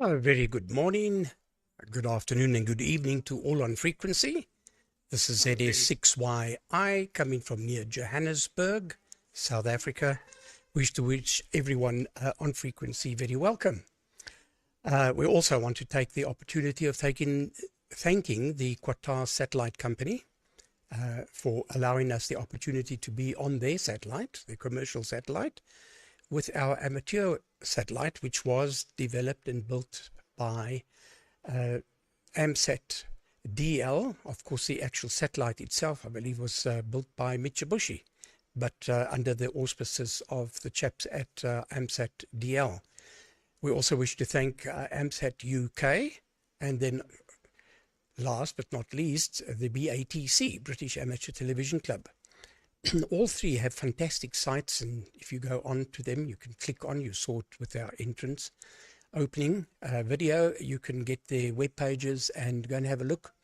A very good morning, good afternoon, and good evening to all on frequency. This is ZS6YI coming from near Johannesburg, South Africa. Wish to wish everyone on frequency very welcome. We also want to take the opportunity of thanking the Qatar Satellite Company for allowing us the opportunity to be on their satellite, the commercial satellite, with our amateur satellite, which was developed and built by AMSAT DL. Of course, the actual satellite itself, I believe, was built by Mitsubishi, but under the auspices of the chaps at AMSAT DL. We also wish to thank AMSAT UK, and then last but not least, the BATC, British Amateur Television Club. All three have fantastic sites, and if you go on to them, you can click on, you saw it with our entrance opening video, you can get their web pages and go and have a look.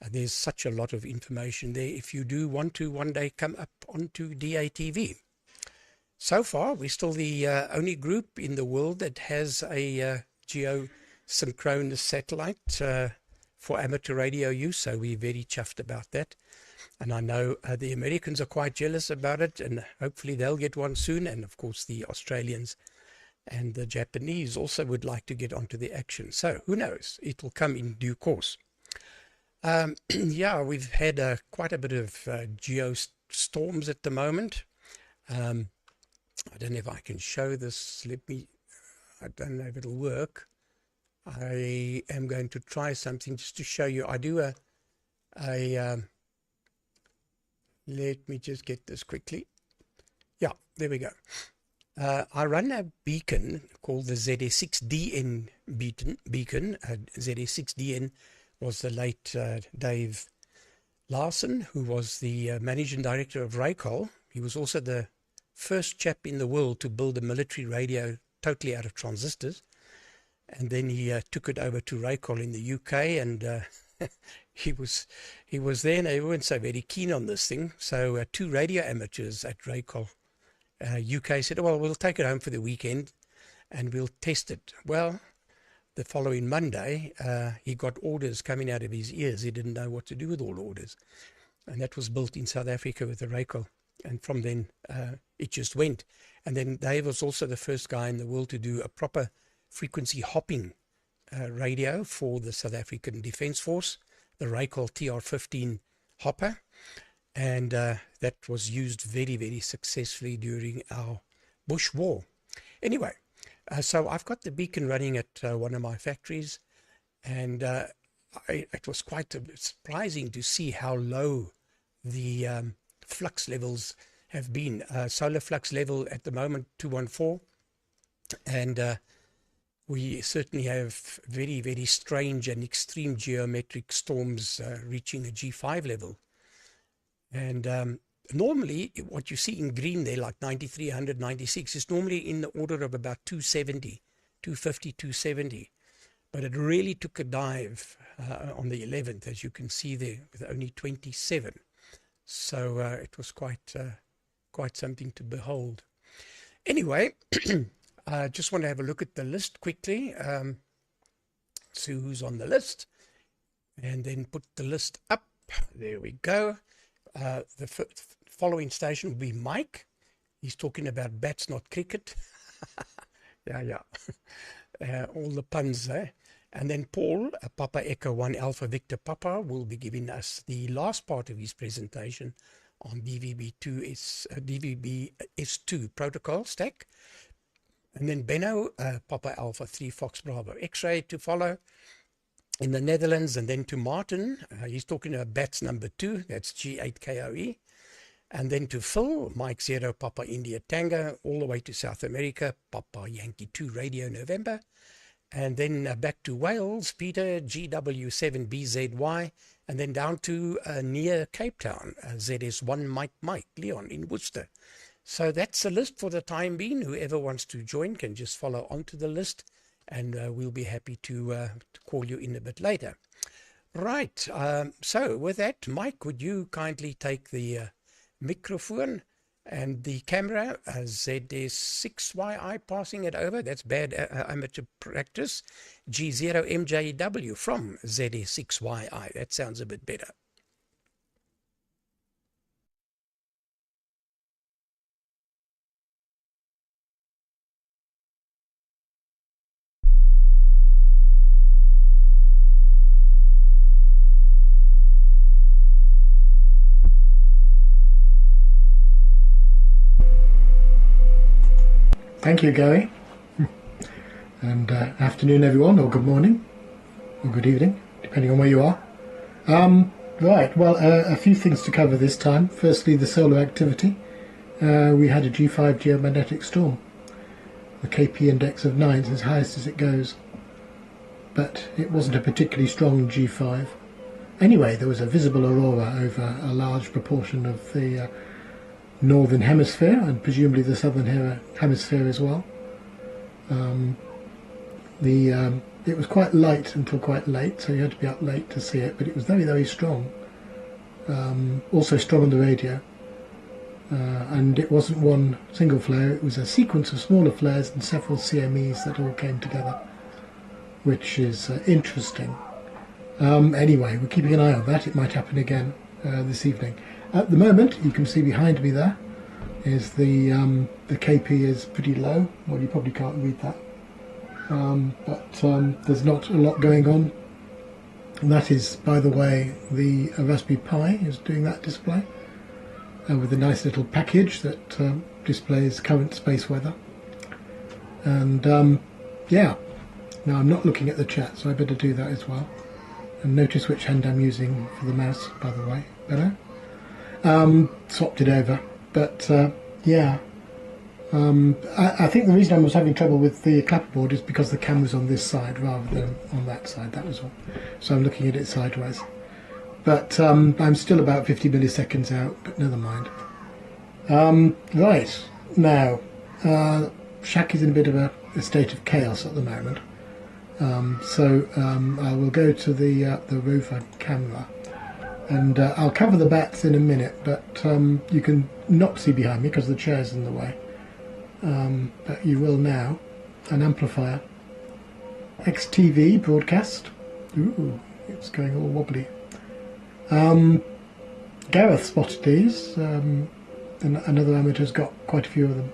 There's such a lot of information there if you do want to one day come up onto DATV. So far, we're still the only group in the world that has a geosynchronous satellite for amateur radio use, so we're very chuffed about that. And I know the Americans are quite jealous about it, and hopefully they'll get one soon. And of course, the Australians and the Japanese also would like to get onto the action. So who knows? It will come in due course. Yeah, we've had quite a bit of geostorms at the moment. I don't know if I can show this. I don't know if it'll work. I am going to try something just to show you. I do let me just get this quickly. Yeah, there we go. I run a beacon called the ZS6DN beacon. ZS6DN was the late Dave Larson, who was the managing director of Raycol. He was also the first chap in the world to build a military radio totally out of transistors. And then he took it over to Raycol in the UK, and he was there, and they weren't so very keen on this thing. So two radio amateurs at Raycol UK said, well, we'll take it home for the weekend and we'll test it. Well, the following Monday, he got orders coming out of his ears. He didn't know what to do with all orders. And that was built in South Africa with the Raycol. And from then, it just went. And then Dave was also the first guy in the world to do a proper frequency hopping radio for the South African Defence Force, the Raycol TR-15 hopper, and that was used very, very successfully during our Bush War. Anyway, so I've got the beacon running at one of my factories, and it was quite surprising to see how low the flux levels have been. Solar flux level at the moment 214, and we certainly have very, very strange and extreme geometric storms reaching a G5 level. And normally what you see in green there, like 93, 196, is normally in the order of about 270, 250, 270. But it really took a dive on the 11th, as you can see there, with only 27. So it was quite something to behold. Anyway, I just want to have a look at the list quickly, see who's on the list, and then put the list up. There we go. The following station will be Mike. He's talking about bats, not cricket. Yeah. All the puns there. And then Paul, Papa Echo 1 Alpha Victor Papa, will be giving us the last part of his presentation on DVB-S2 protocol stack. And then Benno, Papa Alpha 3 Fox Bravo X-ray to follow in the Netherlands. And then to Martin, he's talking about BATS number 2, that's G8KOE. And then to Phil, Mike 0 Papa India Tango, all the way to South America, Papa Yankee 2 Radio November. And then back to Wales, Peter GW7BZY, and then down to near Cape Town, ZS1 Mike Leon in Worcester. So that's the list for the time being. Whoever wants to join can just follow onto the list, and we'll be happy to call you in a bit later. Right, so with that, Mike, would you kindly take the microphone And the camera, ZS6YI, passing it over. That's bad amateur practice. G0MJW from ZS6YI. That sounds a bit better. Thank you, Gary. And afternoon, everyone, or good morning, or good evening, depending on where you are. Right, well, a few things to cover this time. Firstly, the solar activity. We had a G5 geomagnetic storm. The KP index of 9 is as highest as it goes, but it wasn't a particularly strong G5. Anyway, there was a visible aurora over a large proportion of the northern hemisphere, and presumably the southern hemisphere as well. It was quite light until quite late, so you had to be up late to see it, but it was very, very strong. Also strong on the radio. And it wasn't one single flare, it was a sequence of smaller flares and several CMEs that all came together, which is interesting. Anyway, we're keeping an eye on that. It might happen again this evening. At the moment, you can see behind me there is the KP is pretty low. Well, you probably can't read that, but there's not a lot going on. And that is, by the way, the Raspberry Pi is doing that display with a nice little package that displays current space weather. And yeah, now I'm not looking at the chat, so I better do that as well. And notice which hand I'm using for the mouse, by the way. Better. Swapped it over, but yeah, I think the reason I was having trouble with the clapperboard is because the camera's on this side rather than on that side, that was all. So I'm looking at it sideways. But I'm still about 50 milliseconds out, but never mind. Right, now, Shack is in a bit of a state of chaos at the moment. So I will go to the rover camera. And I'll cover the bats in a minute, but you can not see behind me because the chair's in the way. But you will now. An amplifier. XTV broadcast. Ooh, it's going all wobbly. Gareth spotted these. And another amateur's got quite a few of them.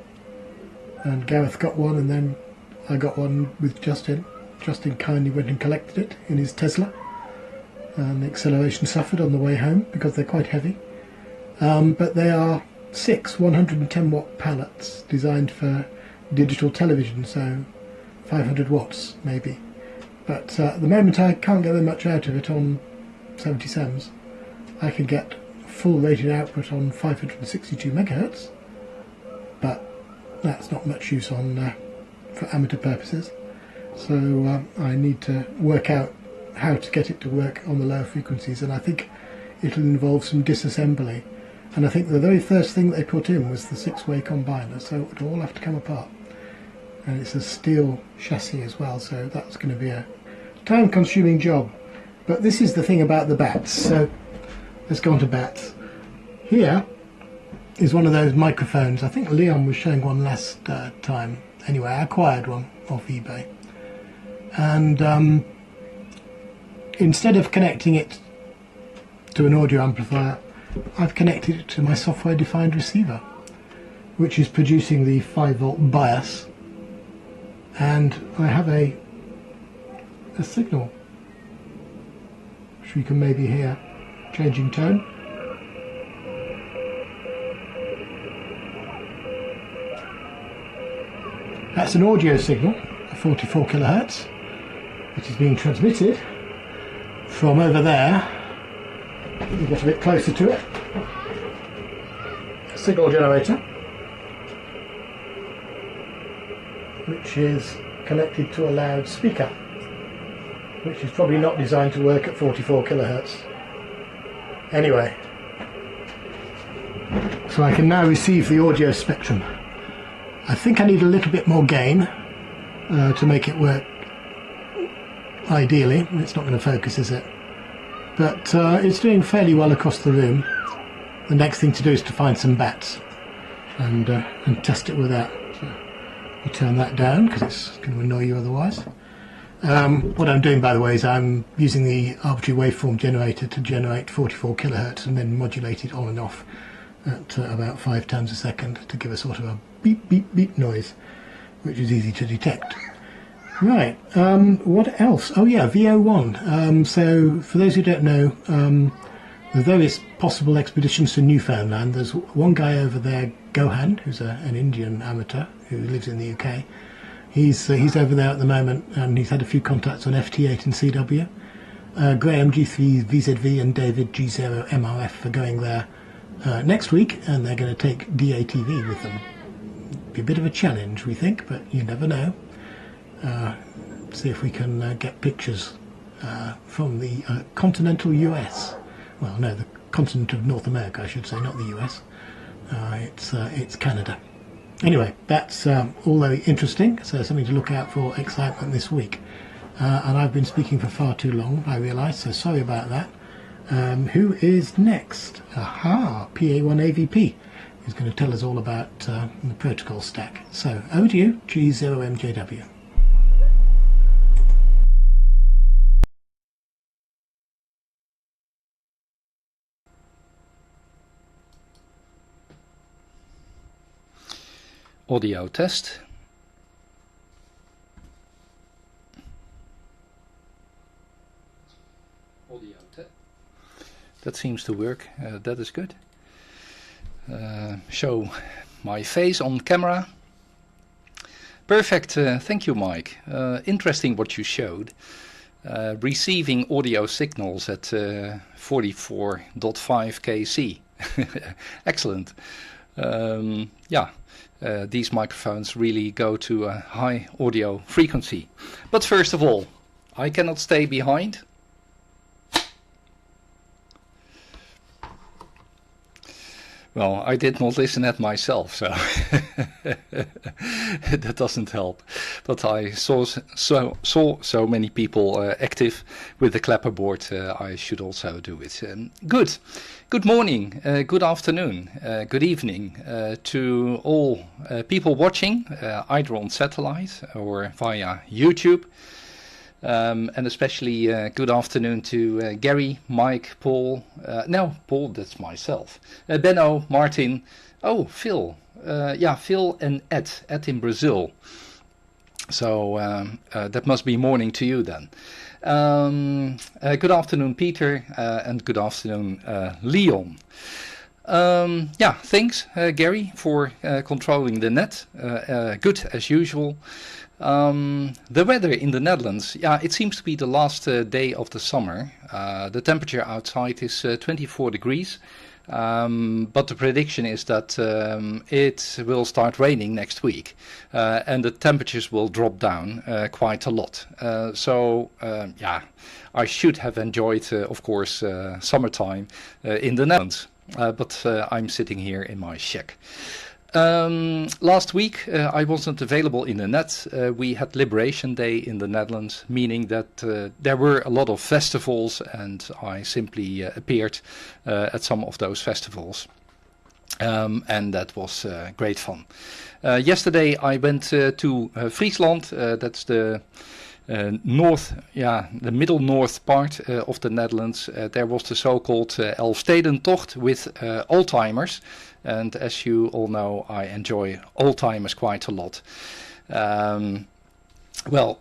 And Gareth got one, and then I got one with Justin. Justin kindly went and collected it in his Tesla. And the acceleration suffered on the way home because they're quite heavy. But they are 6 110 watt pallets designed for digital television, so 500 watts maybe. But at the moment I can't get very much out of it on 77s. I can get full rated output on 562 megahertz, but that's not much use on for amateur purposes. So I need to work out how to get it to work on the lower frequencies, and I think it'll involve some disassembly. And I think the very first thing they put in was the 6-way combiner, so it'll all have to come apart. And it's a steel chassis as well, so that's going to be a time-consuming job. But this is the thing about the bats, so let's go on to bats. Here is one of those microphones. I think Leon was showing one last time. Anyway, I acquired one off eBay. And instead of connecting it to an audio amplifier, I've connected it to my software-defined receiver, which is producing the 5-volt bias, and I have a signal, which we can maybe hear changing tone. That's an audio signal at 44 kilohertz, which is being transmitted from over there. We'll get a bit closer to it. A signal generator, which is connected to a loudspeaker, which is probably not designed to work at 44 kilohertz. Anyway, so I can now receive the audio spectrum. I think I need a little bit more gain to make it work ideally. It's not going to focus, is it? But it's doing fairly well across the room. The next thing to do is to find some bats. and test it with that. So I'll turn that down because it's going to annoy you otherwise. What I'm doing, by the way, is I'm using the arbitrary waveform generator to generate 44 kilohertz and then modulate it on and off at about 5 times a second to give a sort of a beep beep beep noise, which is easy to detect. Right, what else? Oh yeah, VO1. So for those who don't know, the various possible expeditions to Newfoundland, there's one guy over there, Gohan, who's an Indian amateur who lives in the UK. He's over there at the moment, and he's had a few contacts on FT8 and CW. Graham G3 VZV and David G0 MRF are going there next week, and they're going to take DATV with them. Be a bit of a challenge, we think, but you never know. See if we can get pictures from the continental US. Well, no, the continent of North America, I should say, not the US. It's Canada. Anyway, that's all very interesting, so something to look out for, excitement this week. And I've been speaking for far too long, I realise, so sorry about that. Who is next? Aha, PA1AVP, who's going to tell us all about the protocol stack. So, over to you, G0MJW. Audio test. That seems to work. That is good. Show my face on camera. Perfect. Thank you, Mike. Interesting what you showed. Receiving audio signals at 44.5 kc. Excellent. Yeah. These microphones really go to a high audio frequency. But first of all, I cannot stay behind. Well, I did not listen at myself, so that doesn't help. But I saw so many people active with the clapperboard. I should also do it. Good. Good morning, good afternoon, good evening to all people watching, either on satellite or via YouTube. And especially good afternoon to Gary, Mike, Paul. No, Paul, that's myself. Benno, Martin. Oh, Phil. Yeah, Phil and Ed in Brazil. So that must be morning to you then. Good afternoon, Peter, and good afternoon, Leon. Yeah, thanks, Gary, for controlling the net. Good as usual. The weather in the Netherlands, yeah, it seems to be the last day of the summer. The temperature outside is 24 degrees, but the prediction is that it will start raining next week, and the temperatures will drop down quite a lot. So, yeah, I should have enjoyed, of course, summertime in the Netherlands, but I'm sitting here in my shack. Last week I wasn't available in the net. We had Liberation Day in the Netherlands, meaning that there were a lot of festivals, and I simply appeared at some of those festivals. And that was great fun. Yesterday I went to Friesland, that's the north, yeah, the middle north part of the Netherlands. There was the so-called Elfstedentocht with old-timers. And as you all know, I enjoy old-timers quite a lot. Well,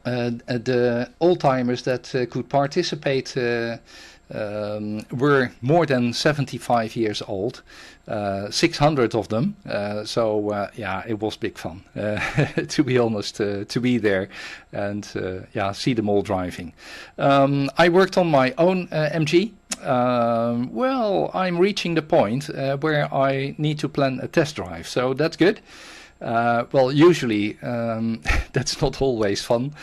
the old-timers that could participate were more than 75 years old, 600 of them. So yeah, it was big fun, to be honest, to be there and yeah, see them all driving. I worked on my own MG. Well, I'm reaching the point where I need to plan a test drive, so that's good. Well, usually that's not always fun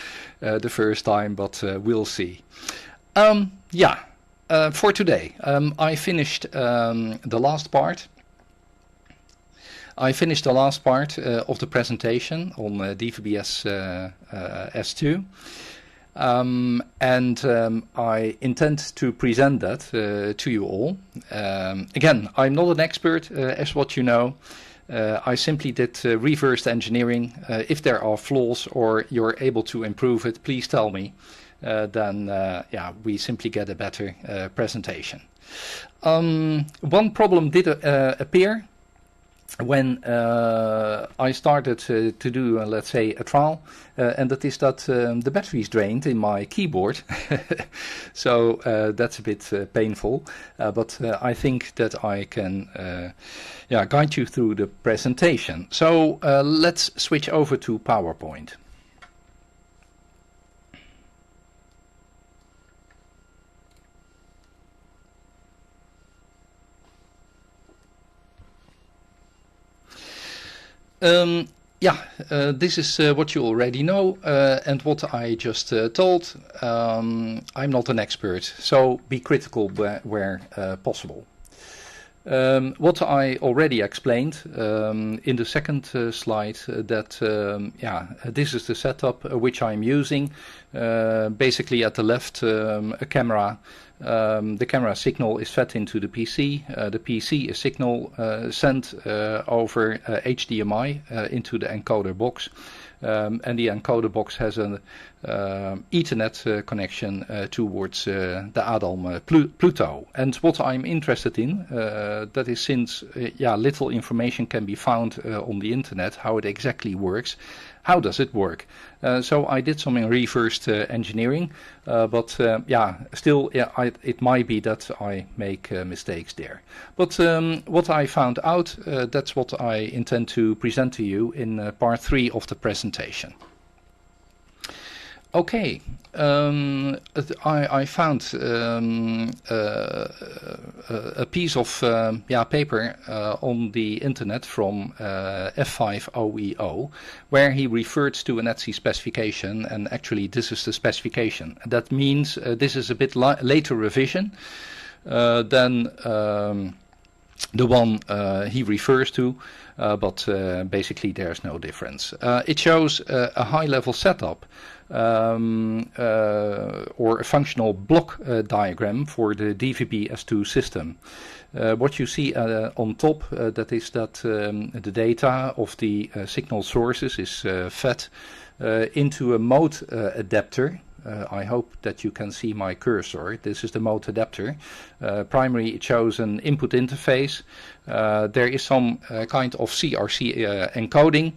the first time, but we'll see. Yeah, for today, I finished the last part. I finished the last part of the presentation on DVB-S S2. And I intend to present that to you all. Again, I'm not an expert, as what you know. I simply did reverse engineering. If there are flaws or you're able to improve it, please tell me. Then yeah, we simply get a better presentation. One problem did appear when I started to do, let's say, a trial, and that is that the battery is drained in my keyboard. So that's a bit painful, but I think that I can yeah, guide you through the presentation. So let's switch over to PowerPoint. This is what you already know and what I just told. I'm not an expert, so be critical where possible. What I already explained in the second slide, that yeah, this is the setup which I'm using. Basically at the left, a camera. The camera signal is fed into the PC. The PC is signal sent over HDMI into the encoder box. And the encoder box has an Ethernet connection towards the ADAM Pluto. And what I'm interested in, that is since yeah, little information can be found on the internet, how it exactly works. How does it work? So I did some reverse engineering, but yeah, still yeah, it might be that I make mistakes there. But what I found out, that's what I intend to present to you in part 3 of the presentation. Okay, I found a piece of yeah, paper on the internet from F5OEO, where he referred to an ETSI specification, and actually this is the specification. That means this is a bit later revision than the one he refers to, but basically there's no difference. It shows a high-level setup or a functional block diagram for the DVB-S2 system. What you see on top, that is that the data of the signal sources is fed into a mode adapter. I hope that you can see my cursor. This is the mode adapter. Primarily it shows an input interface. There is some kind of CRC encoding.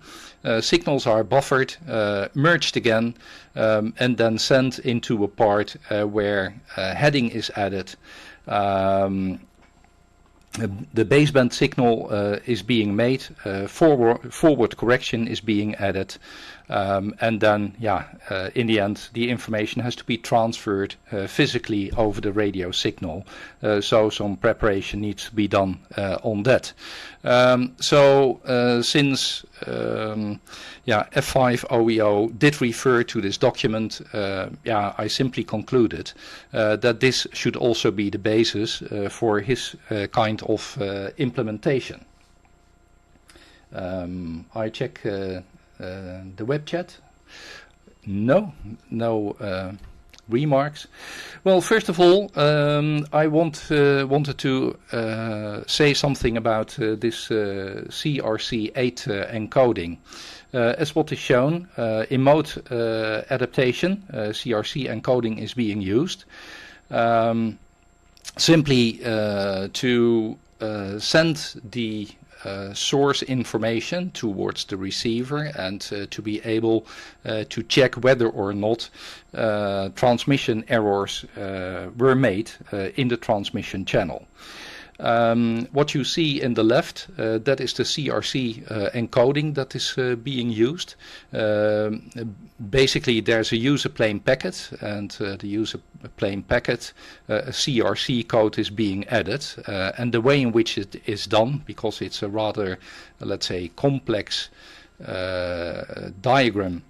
Signals are buffered, merged again, and then sent into a part where heading is added. The baseband signal is being made, forward correction is being added, and then, yeah, in the end, the information has to be transferred physically over the radio signal. So some preparation needs to be done on that. Since yeah, F5OEO did refer to this document, yeah, I simply concluded that this should also be the basis for his kind of implementation. I check the web chat. No remarks. Well, first of all, I wanted to say something about this CRC8 encoding. As what is shown, in mode adaptation, CRC encoding is being used simply to send the source information towards the receiver and to be able to check whether or not transmission errors were made in the transmission channel. What you see in the left, that is the CRC encoding that is being used. Basically, there's a user plane packet, and the user plane packet, a CRC code is being added. And the way in which it is done, because it's a rather, let's say, complex diagram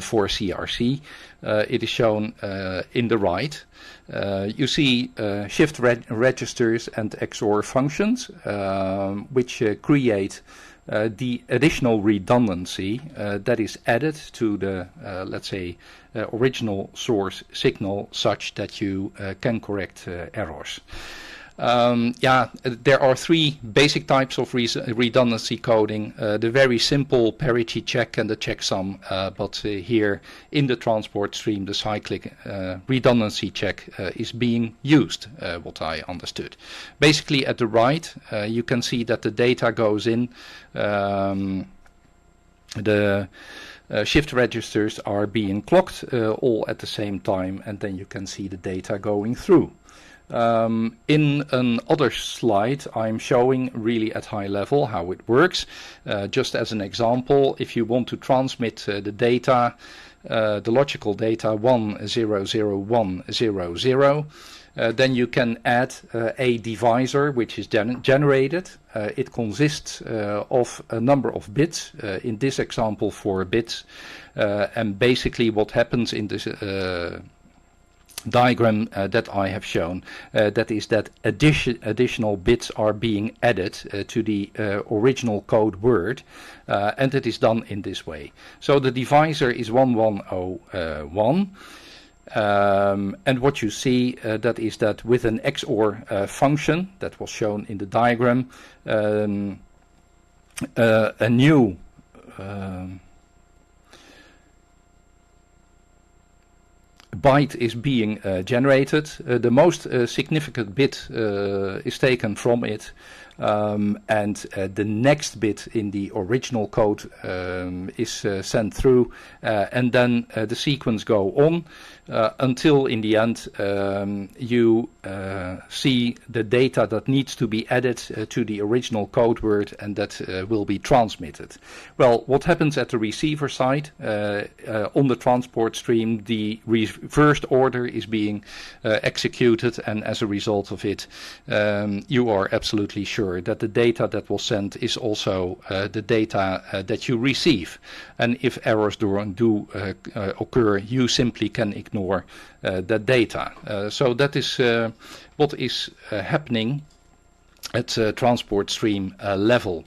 for CRC, it is shown in the right. You see shift registers and XOR functions, which create the additional redundancy that is added to the, let's say, original source signal, such that you can correct errors. Yeah, there are three basic types of redundancy coding. The very simple parity check and the checksum, but here in the transport stream, the cyclic redundancy check is being used, what I understood. Basically at the right, you can see that the data goes in. The shift registers are being clocked all at the same time, and then you can see the data going through. In another slide, I'm showing really at high level how it works. Just as an example, if you want to transmit the data, the logical data 100100, then you can add a divisor which is generated. It consists of a number of bits, in this example 4 bits, and basically what happens in this diagram that I have shown, that is that additional bits are being added to the original code word, and it is done in this way. So the divisor is 1101, and what you see that is that with an XOR function that was shown in the diagram, a new byte is being generated. The most significant bit is taken from it, and the next bit in the original code is sent through, and then the sequence go on until in the end you see the data that needs to be added to the original code word, and that will be transmitted. Well, what happens at the receiver side on the transport stream, the reversed order is being executed, and as a result of it you are absolutely sure that the data that was sent is also the data that you receive, and if errors do occur, you simply can ignore that data. So that is what is happening at transport stream level.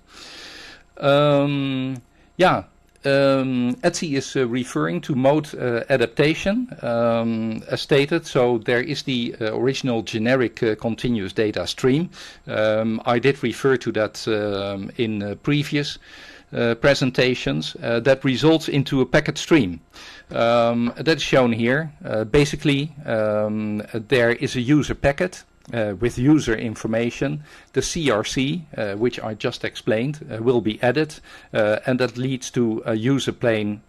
ETSI is referring to mode adaptation, as stated. So there is the original generic continuous data stream. I did refer to that in previous presentations. That results into a packet stream. That's shown here. Basically, there is a user packet with user information. The CRC, which I just explained, will be added, and that leads to a user plane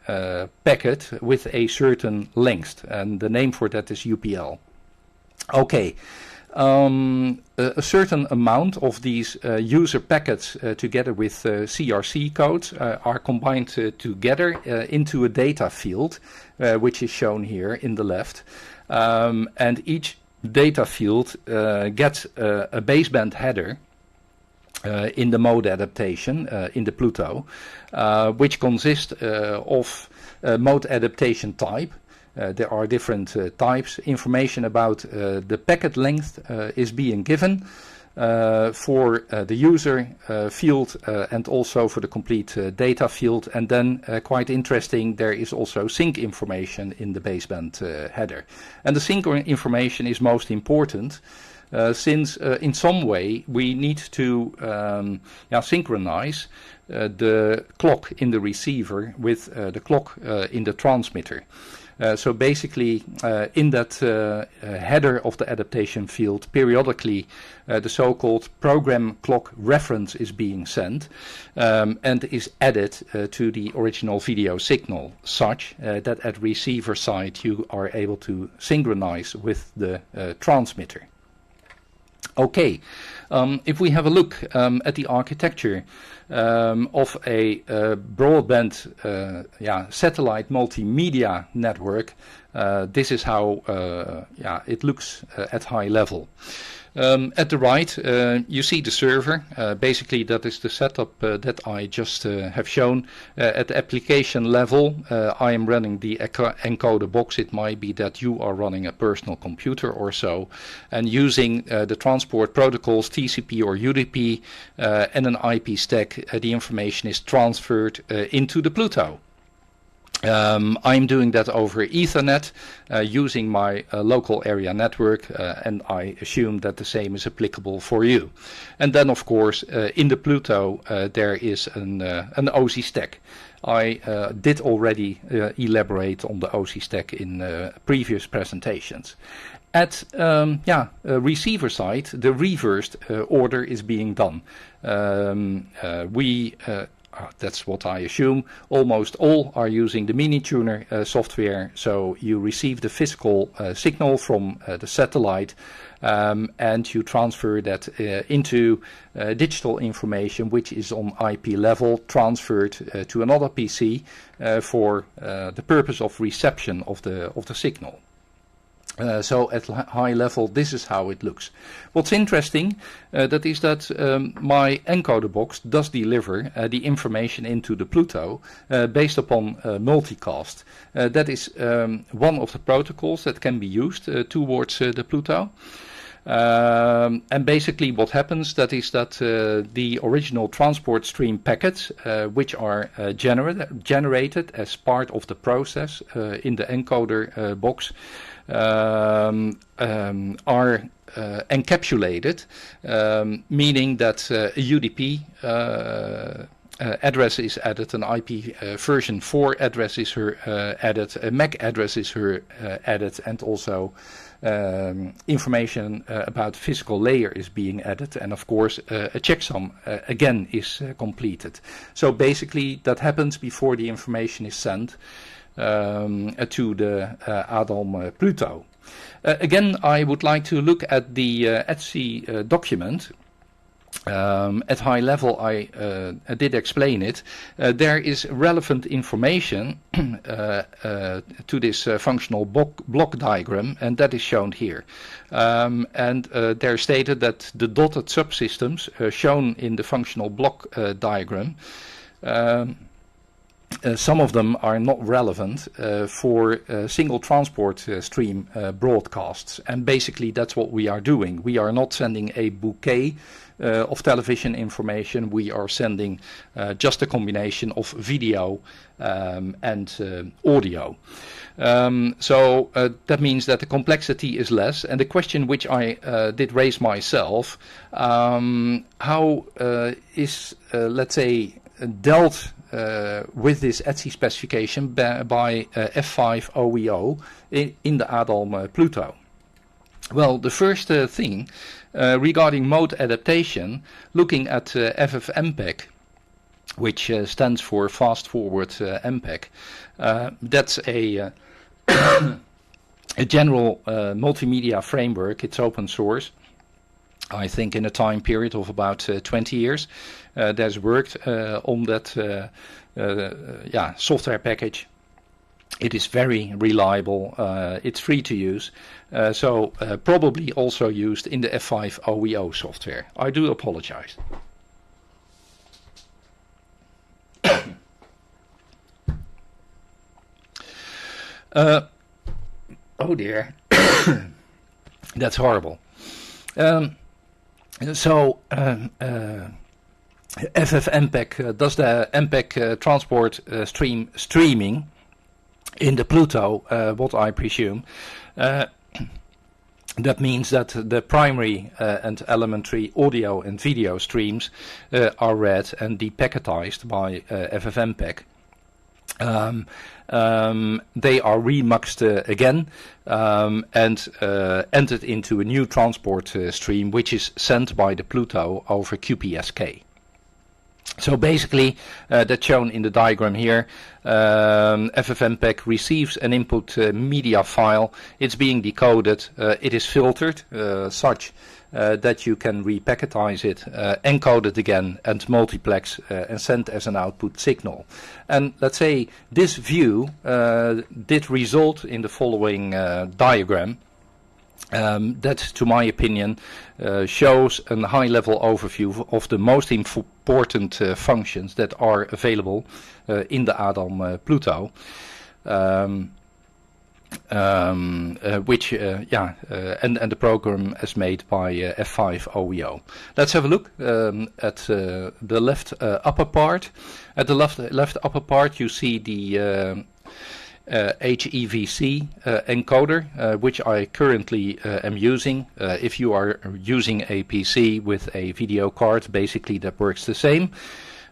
packet with a certain length, and the name for that is UPL. Okay. A certain amount of these user packets together with CRC codes are combined together into a data field, which is shown here in the left, and each data field gets a baseband header in the mode adaptation in the Pluto, which consists of mode adaptation type. There are different types. Information about the packet length is being given for the user field and also for the complete data field. And then, quite interesting, there is also sync information in the baseband header. And the sync information is most important since in some way we need to synchronize the clock in the receiver with the clock in the transmitter. So basically, in that header of the adaptation field, periodically the so-called program clock reference is being sent and is added to the original video signal, such that at receiver side you are able to synchronize with the transmitter. Okay, if we have a look at the architecture of a broadband satellite multimedia network, this is how it looks at high level. At the right, you see the server. Basically, that is the setup that I just have shown. At the application level, I am running the encoder box. It might be that you are running a personal computer or so, and using the transport protocols TCP or UDP and an IP stack, the information is transferred into the Pluto. I'm doing that over Ethernet using my local area network, and I assume that the same is applicable for you. And then, of course, in the Pluto there is an OC stack. I did already elaborate on the OC stack in previous presentations. At receiver side, the reversed order is being done. That's what I assume. Almost all are using the Mini Tuner software. So you receive the physical signal from the satellite, and you transfer that into digital information, which is on IP level, transferred to another PC for the purpose of reception of the signal. So at high level, this is how it looks. What's interesting, that is that my encoder box does deliver the information into the Pluto based upon multicast. That is one of the protocols that can be used towards the Pluto. And basically what happens, that is that the original transport stream packets, which are generated as part of the process in the encoder box, are encapsulated, meaning that a UDP address is added, an IP version 4 address is added, a MAC address is added, and also information about physical layer is being added, and of course a checksum again is completed. So basically that happens before the information is sent to the Adam Pluto. Again, I would like to look at the ETSI document. At high level, I did explain it. There is relevant information to this functional block diagram, and that is shown here. And there stated that the dotted subsystems shown in the functional block diagram, some of them are not relevant for single transport stream broadcasts, and basically that's what we are doing. We are not sending a bouquet of television information. We are sending just a combination of video and audio. So that means that the complexity is less, and the question which I did raise myself, how is let's say dealt with this ETSI specification by F5 OEO in the Adam Pluto. Well, the first thing regarding mode adaptation, looking at FFmpeg, which stands for Fast Forward MPEG, that's a a general multimedia framework. It's open source. I think in a time period of about 20 years, there's worked on that software package. It is very reliable. It's free to use, so probably also used in the F5 OEO software. I do apologize. Oh dear, that's horrible. So FFmpeg does the MPEG transport streaming in the Pluto, what I presume. That means that the primary and elementary audio and video streams are read and depacketized by FFmpeg. They are remuxed again and entered into a new transport stream, which is sent by the Pluto over QPSK. So basically, that's shown in the diagram here. FFmpeg receives an input media file. It's being decoded. It is filtered such that you can repacketize it, encode it again, and multiplex and send as an output signal. And let's say this view did result in the following diagram. That, to my opinion, shows a high-level overview of the most important functions that are available in the Adam Pluto, and the program is made by F5 OEO. Let's have a look at the left upper part. At the left upper part, you see the HEVC encoder, which I currently am using. If you are using a PC with a video card, basically that works the same.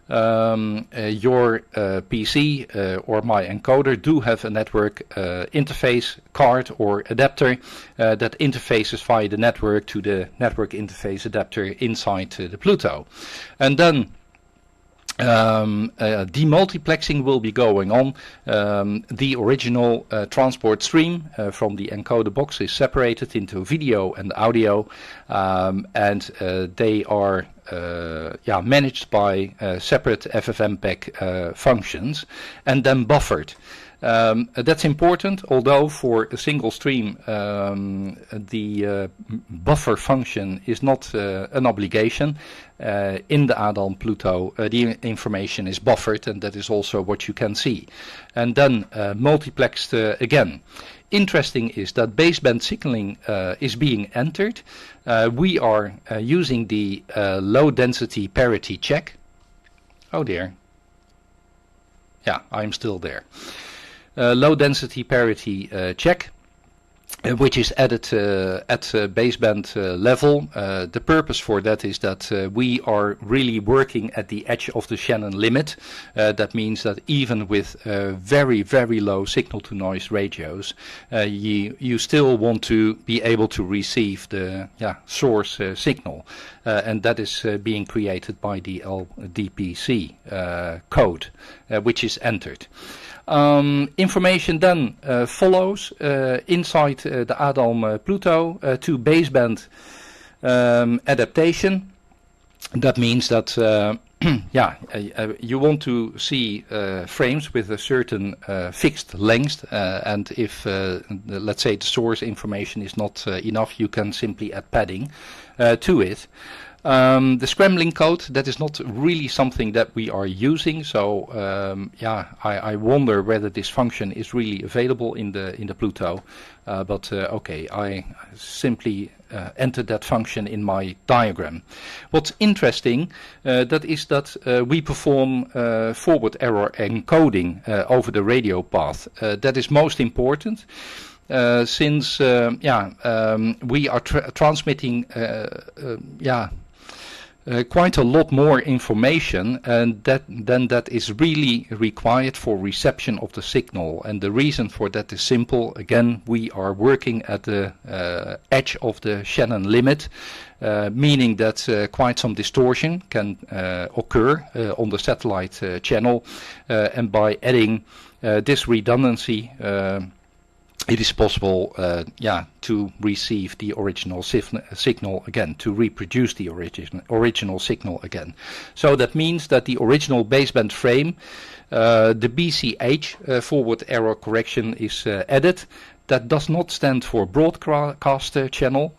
Your PC or my encoder do have a network interface card or adapter that interfaces via the network to the network interface adapter inside the Pluto. And then demultiplexing will be going on. The original transport stream from the encoder box is separated into video and audio, and they are managed by separate FFmpeg functions and then buffered. That's important, although for a single stream the buffer function is not an obligation. In the Adam Pluto the information is buffered, and that is also what you can see. And then multiplexed again. Interesting is that baseband signaling is being entered. We are using the low density parity check. Oh dear. Yeah, I'm still there. Low density parity check, which is added at baseband level. The purpose for that is that we are really working at the edge of the Shannon limit. That means that even with very, very low signal to noise ratios, you still want to be able to receive the source signal. And that is being created by the LDPC code, which is entered. Information then follows inside the Adam Pluto to baseband adaptation. That means that you want to see frames with a certain fixed length, and if let's say the source information is not enough, you can simply add padding to it. The scrambling code, that is not really something that we are using, so I wonder whether this function is really available in the Pluto, but okay, I simply entered that function in my diagram. What's interesting that is that we perform forward error encoding over the radio path. That is most important. Since we are transmitting quite a lot more information, and that is really required for reception of the signal. And the reason for that is simple. Again, we are working at the edge of the Shannon limit, meaning that quite some distortion can occur on the satellite channel, and by adding this redundancy, it is possible to receive the original signal again, to reproduce the original signal again. So that means that the original baseband frame, the BCH forward error correction is added. That does not stand for broadcast channel.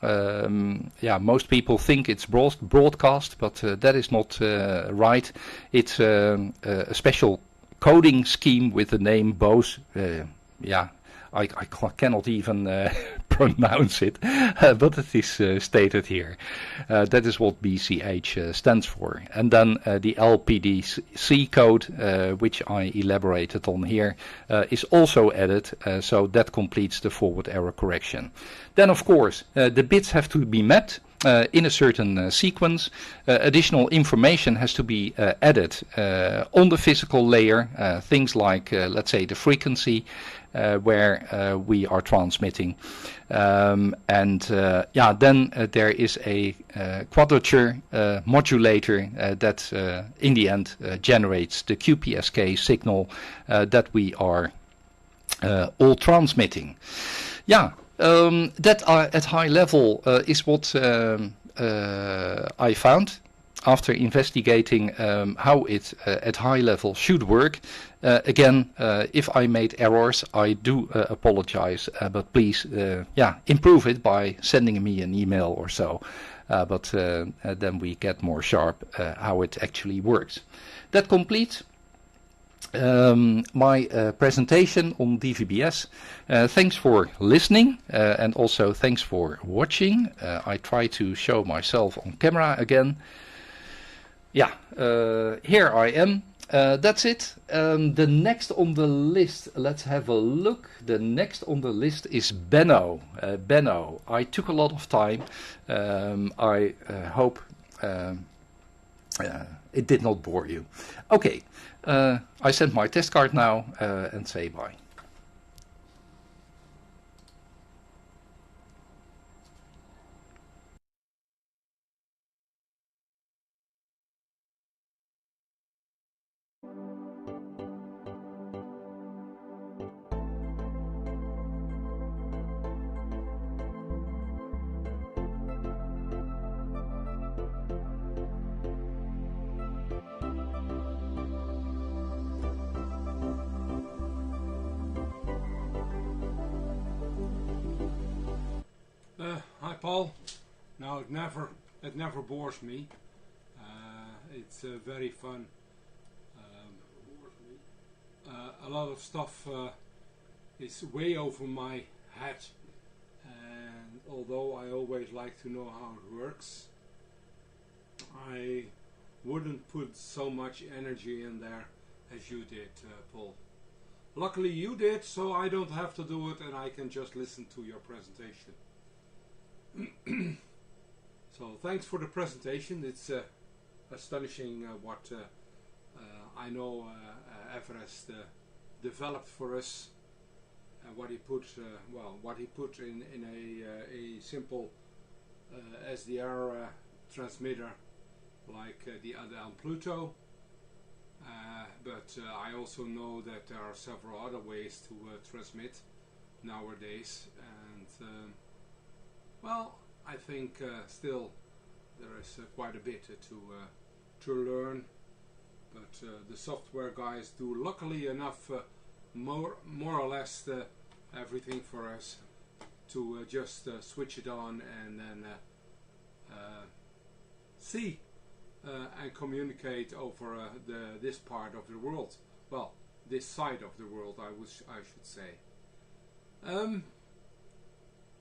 Most people think it's broadcast, but that is not right. It's a special coding scheme with the name Bose. I cannot even pronounce it, but it is stated here. That is what BCH stands for. And then the LPDC code, which I elaborated on here, is also added, so that completes the forward error correction. Then, of course, the bits have to be mapped in a certain sequence. Additional information has to be added on the physical layer, things like, let's say, the frequency where we are transmitting. Then there is a quadrature modulator that in the end generates the QPSK signal that we are all transmitting. That at high level is what I found after investigating how it at high level should work. Again, if I made errors, I do apologize, but please improve it by sending me an email or so. But then we get more sharp how it actually works. That completes my presentation on DVB-S. Thanks for listening and also thanks for watching. I try to show myself on camera again. Here I am. That's it. The next on the list, let's have a look. The next on the list is Benno. Benno, I took a lot of time. I hope it did not bore you. Okay, I send my test card now and say bye. Hi Paul. No, it never bores me. It's very fun. A lot of stuff is way over my head, and although I always like to know how it works, I wouldn't put so much energy in there as you did, Paul. Luckily you did, so I don't have to do it and I can just listen to your presentation. So thanks for the presentation. It's astonishing what I know Everest developed for us, and what he put in a simple SDR transmitter like the other on Pluto. But I also know that there are several other ways to transmit nowadays, and well, I think still there is quite a bit to learn, but the software guys do luckily enough more or less everything for us to just switch it on and then see and communicate over this part of the world. Well, this side of the world, I should say.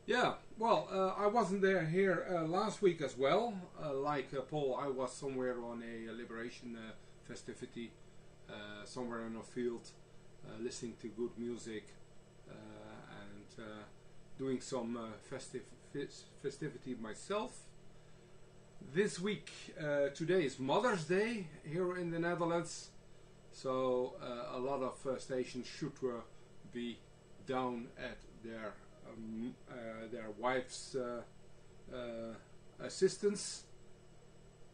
Yeah, well, I wasn't here last week as well. Like Paul, I was somewhere on a liberation festivity, somewhere in a field, listening to good music and doing some festivity myself. This week, today is Mother's Day here in the Netherlands, so a lot of stations should be down at their wife's assistance.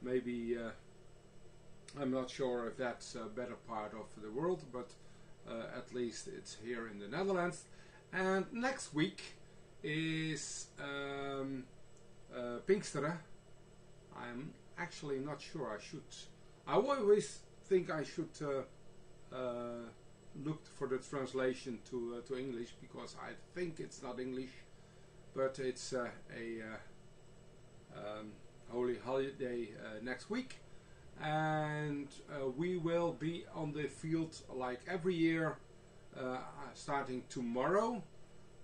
Maybe I'm not sure if that's a better part of the world, but at least it's here in the Netherlands. And next week is Pinksteren. I'm actually not sure. I always think I should look for the translation to English, because I think it's not English, but it's a holy holiday next week, and we will be on the field like every year, starting tomorrow.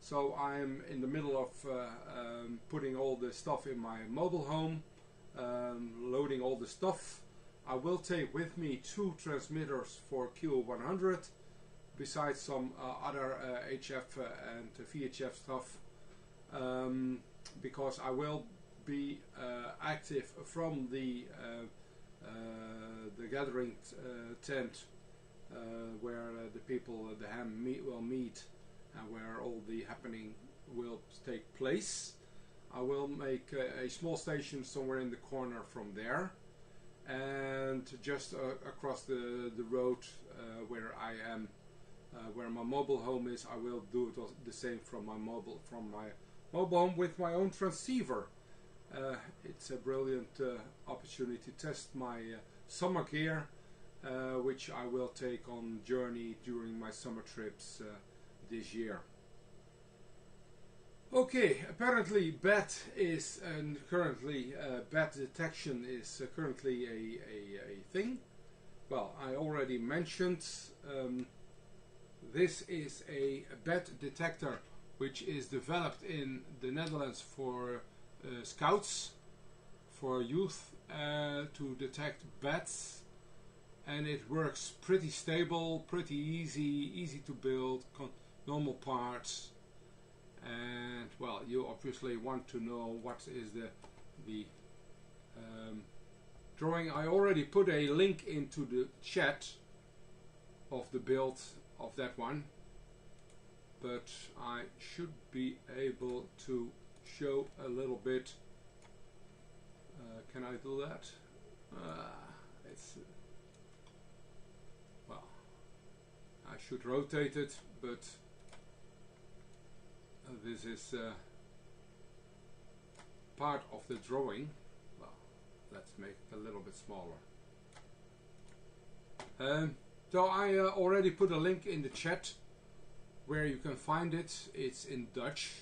So I'm in the middle of putting all the stuff in my mobile home, loading all the stuff. I will take with me 2 transmitters for QO-100, besides some other HF and VHF stuff, because I will be active from the gathering tent where the people, the ham will meet, and where all the happening will take place. I will make a small station somewhere in the corner from there, and just across the road where I am, where my mobile home is, I will do it the same from my mobile home with my own transceiver. It's a brilliant opportunity to test my summer gear, which I will take on journey during my summer trips this year. Okay, apparently BAT is currently BAT detection is currently a thing. Well, I already mentioned this is a BAT detector which is developed in the Netherlands for scouts, for youth, to detect bats, and it works pretty stable, pretty easy to build, normal parts. And well, you obviously want to know what is the drawing. I already put a link into the chat of the build of that one, but I should be able to show a little bit. Can I do that? It's well, I should rotate it, but this is part of the drawing. Well, let's make it a little bit smaller. So I already put a link in the chat where you can find it. It's in Dutch,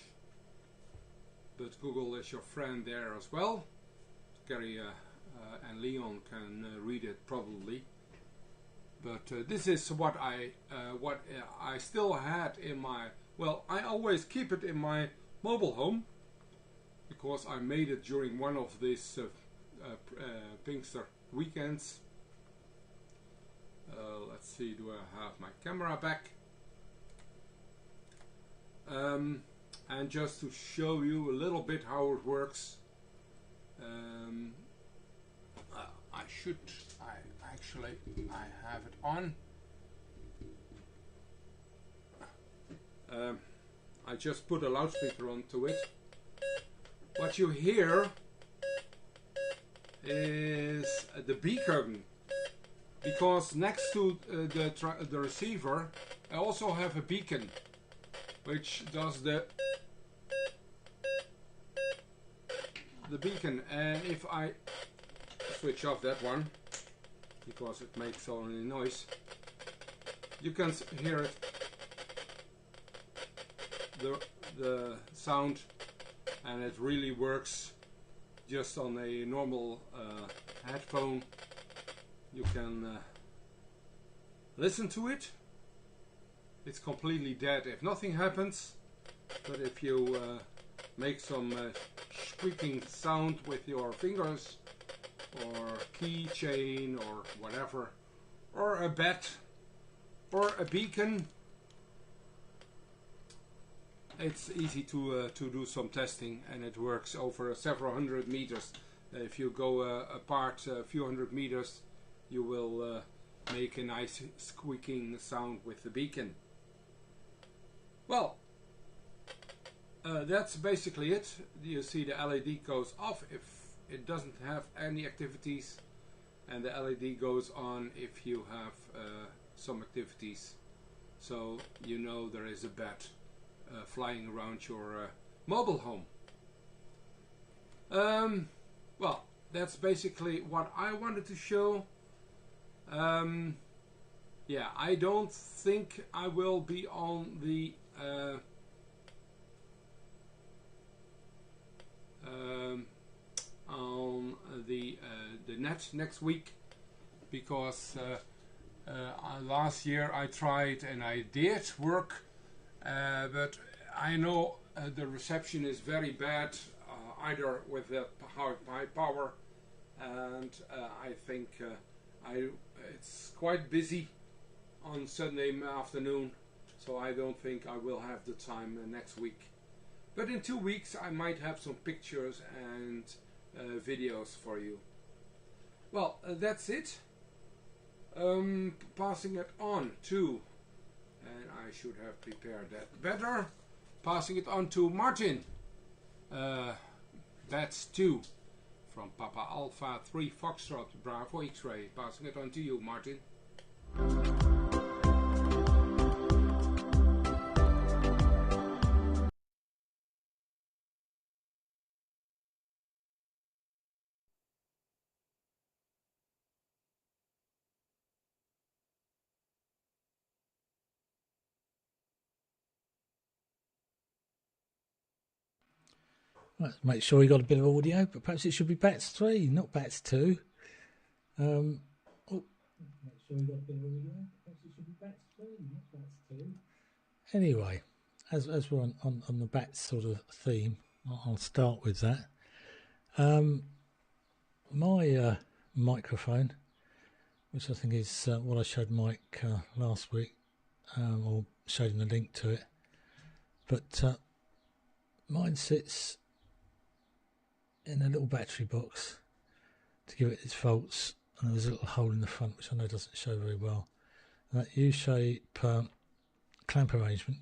but Google is your friend there as well. Gary and Leon can read it probably. But this is what I still had in my. Well, I always keep it in my mobile home because I made it during one of these Pinkster weekends. Let's see, do I have my camera back? And just to show you a little bit how it works, I have it on. I just put a loudspeaker onto it. What you hear is the beacon, because next to the receiver I also have a beacon which does the beacon. And if I switch off that one because it makes only noise, you can hear it, the sound, and it really works just on a normal headphone. You can listen to it. It's completely dead if nothing happens, but if you make some squeaking sound with your fingers or keychain or whatever, or a bat or a beacon, it's easy to do some testing, and it works over several hundred meters. If you go apart a few hundred meters, you will make a nice squeaking sound with the beacon. Well, that's basically it. You see the LED goes off if it doesn't have any activities, and the LED goes on if you have some activities, so you know there is a bat flying around your mobile home. Well, that's basically what I wanted to show. Yeah, I don't think I will be on the net next week, because last year I tried and I did work, but I know the reception is very bad, either with the high power, and I think it's quite busy on Sunday afternoon, so I don't think I will have the time next week. But in 2 weeks I might have some pictures and videos for you. Well, that's it. Passing it on to, and I should have prepared that better, passing it on to Martin. That's 2 from Papa Alpha 3 Foxtrot Bravo X-Ray. Passing it on to you, Martin. Let's make sure we got a bit of audio, but perhaps it should be BATS 3, not BATS 2. Make sure we got a bit of audio, perhaps it should be BATS 3, not BATS 2. Anyway, as we're on the BATS sort of theme, I'll start with that. My microphone, which I think is what I showed Mike last week, or showed him the link to it. But mine sits in a little battery box to give it its volts, and there's a little hole in the front which I know doesn't show very well. And that U-shape clamp arrangement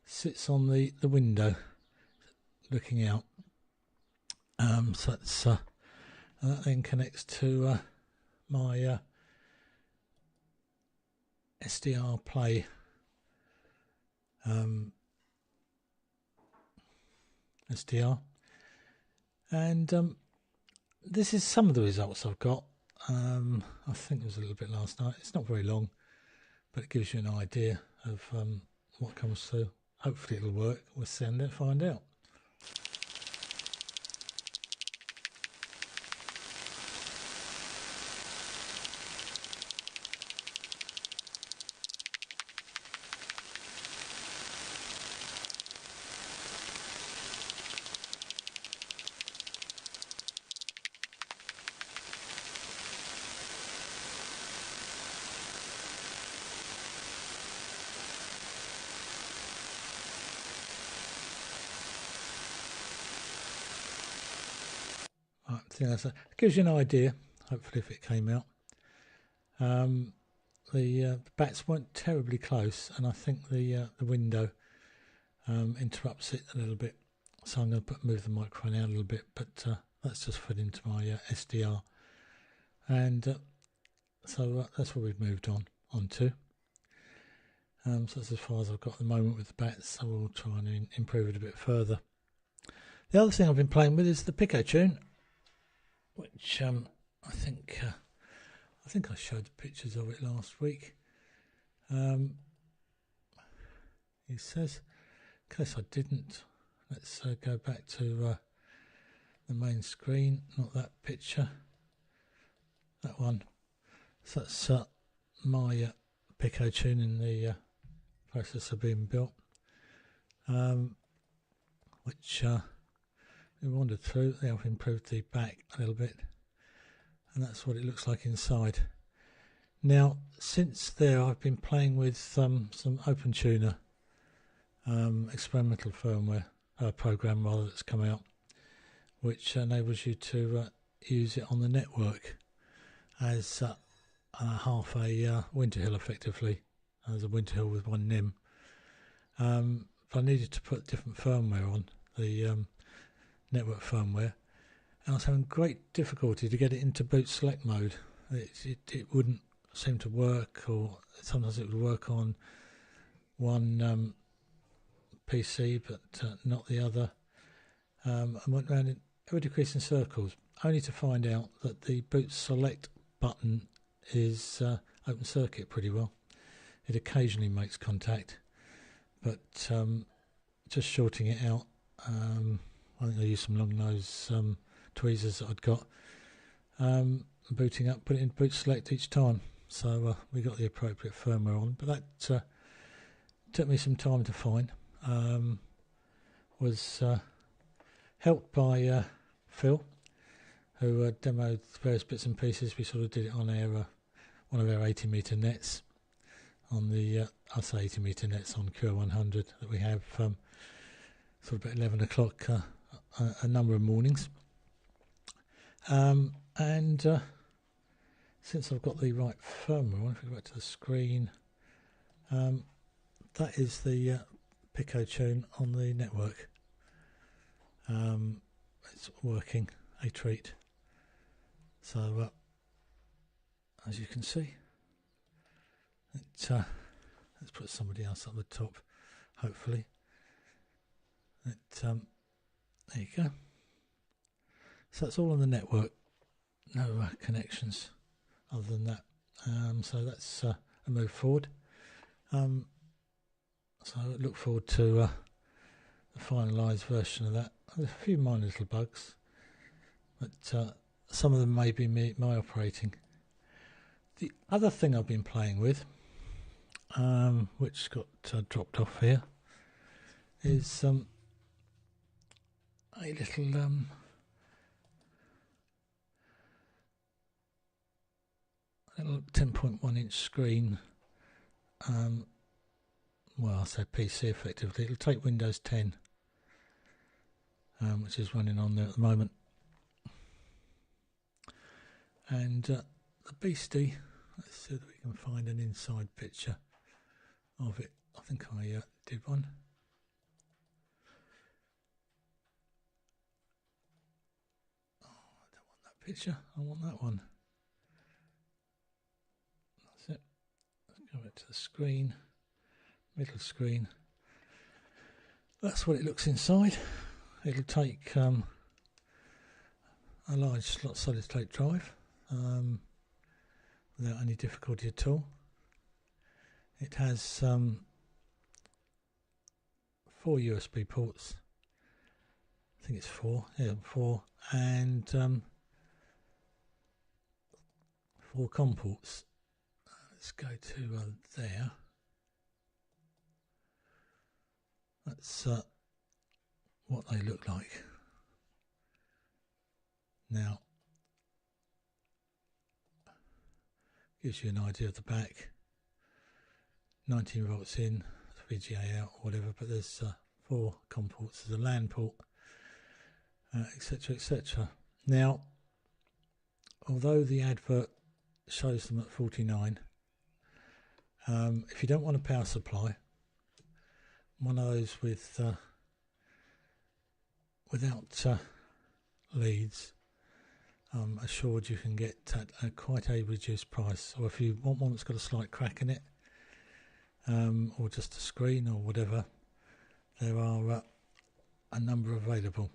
sits on the window looking out. So that's, that then connects to my SDR Play SDR, and this is some of the results I've got. I think it was a little bit last night. It's not very long, but it gives you an idea of what comes through. Hopefully it'll work. We'll send it, find out. It gives you an idea, hopefully, if it came out. The bats weren't terribly close, and I think the window interrupts it a little bit, so I'm going to move the microphone out a little bit, but that's just fed into my SDR, and so that's what we've moved on to. So that's as far as I've got at the moment with the bats, so we'll try and improve it a bit further. The other thing I've been playing with is the Pico tune, which I think I showed the pictures of it last week. He says, in case I didn't, let's go back to the main screen, not that picture, that one. So that's my Pico tune in the process of being built, which we wandered through. I've improved the back a little bit, and that's what it looks like inside. Now, since there, I've been playing with some OpenTuner experimental firmware program rather that's come out, which enables you to use it on the network as half a Winterhill, effectively, as a Winterhill with one NIM. But I needed to put different firmware on the network firmware, and I was having great difficulty to get it into boot select mode. It wouldn't seem to work, or sometimes it would work on one PC but not the other. I went around in every decreasing circles, only to find out that the boot select button is open circuit pretty well. It occasionally makes contact, but just shorting it out, I think I used some long nose tweezers that I'd got, booting up, put it in boot select each time, so we got the appropriate firmware on. But that took me some time to find. Was helped by Phil, who demoed various bits and pieces. We sort of did it on our one of our 80 metre nets, on the I'd say 80 metre nets on QO-100 that we have sort of about 11 o'clock a number of mornings, and since I've got the right firmware on, if we go back to the screen, that is the Pico tune on the network. It's working a treat. So as you can see, let's put somebody else up the top, hopefully. There you go. So that's all on the network, no connections other than that. So that's a move forward. So I look forward to the finalised version of that. There's a few minor little bugs, but some of them may be my operating. The other thing I've been playing with, which got dropped off here, is a little little 10.1 inch screen. Well, I say PC effectively. It'll take Windows 10, which is running on there at the moment. And the beastie, let's see if we can find an inside picture of it. I think I did one. Oh, I don't want that picture. I want that one. That's it. Let's go back to the screen. Middle screen. That's what it looks inside. It'll take a large solid state drive without any difficulty at all. It has 4 USB ports. I think it's 4. Yeah, 4, and 4 COM ports. Let's go to there. That's what they look like. Now, gives you an idea of the back. 19 volts in, VGA out, whatever, but there's 4 COM ports, there's a LAN port, etc, etc. Now, although the advert shows them at 49, if you don't want a power supply, one of those with without leads, assured you can get at quite a reduced price. Or if you want one that's got a slight crack in it, or just a screen or whatever, there are a number available.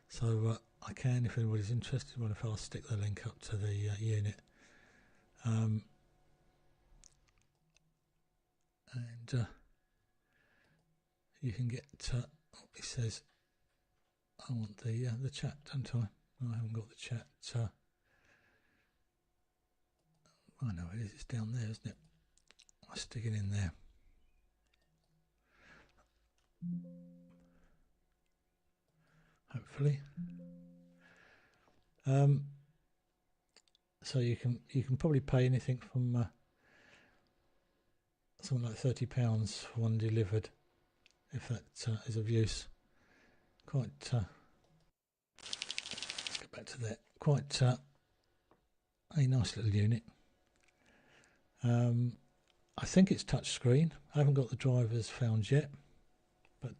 So I can, if anybody's interested, well, if I'll stick the link up to the unit. And you can get, he says, I want the chat, don't I? No, I haven't got the chat. I know it is, it's down there, isn't it? I'll stick it in there. Hopefully. So you can probably pay anything from something like £30 for one delivered, if that is of use. Quite. Let's get back to that. Quite a nice little unit. I think it's touch screen. I haven't got the drivers found yet, but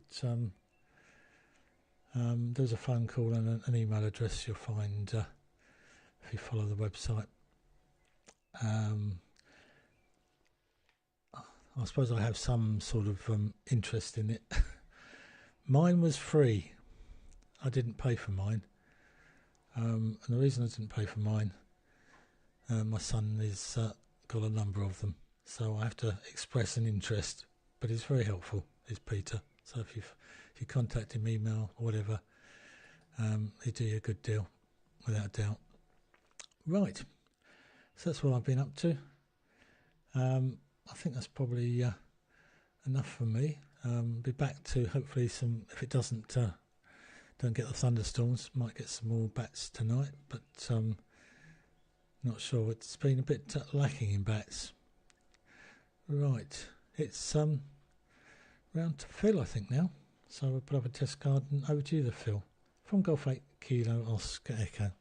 there's a phone call and an email address you'll find if you follow the website. I suppose I have some sort of interest in it. Mine was free. I didn't pay for mine. And the reason I didn't pay for mine, my son has got a number of them, so I have to express an interest. But he's very helpful, is Peter. So if you contact him, email, or whatever, he'll do you a good deal, without doubt. Right, so that's what I've been up to. I think that's probably enough for me. Be back to hopefully some, if it doesn't don't get the thunderstorms, might get some more bats tonight, but not sure. It's been a bit lacking in bats. Right, it's round to Phil, I think, now. So we'll put up a test card and over to you, the Phil, from Golf 8 Kilo Oscar Echo.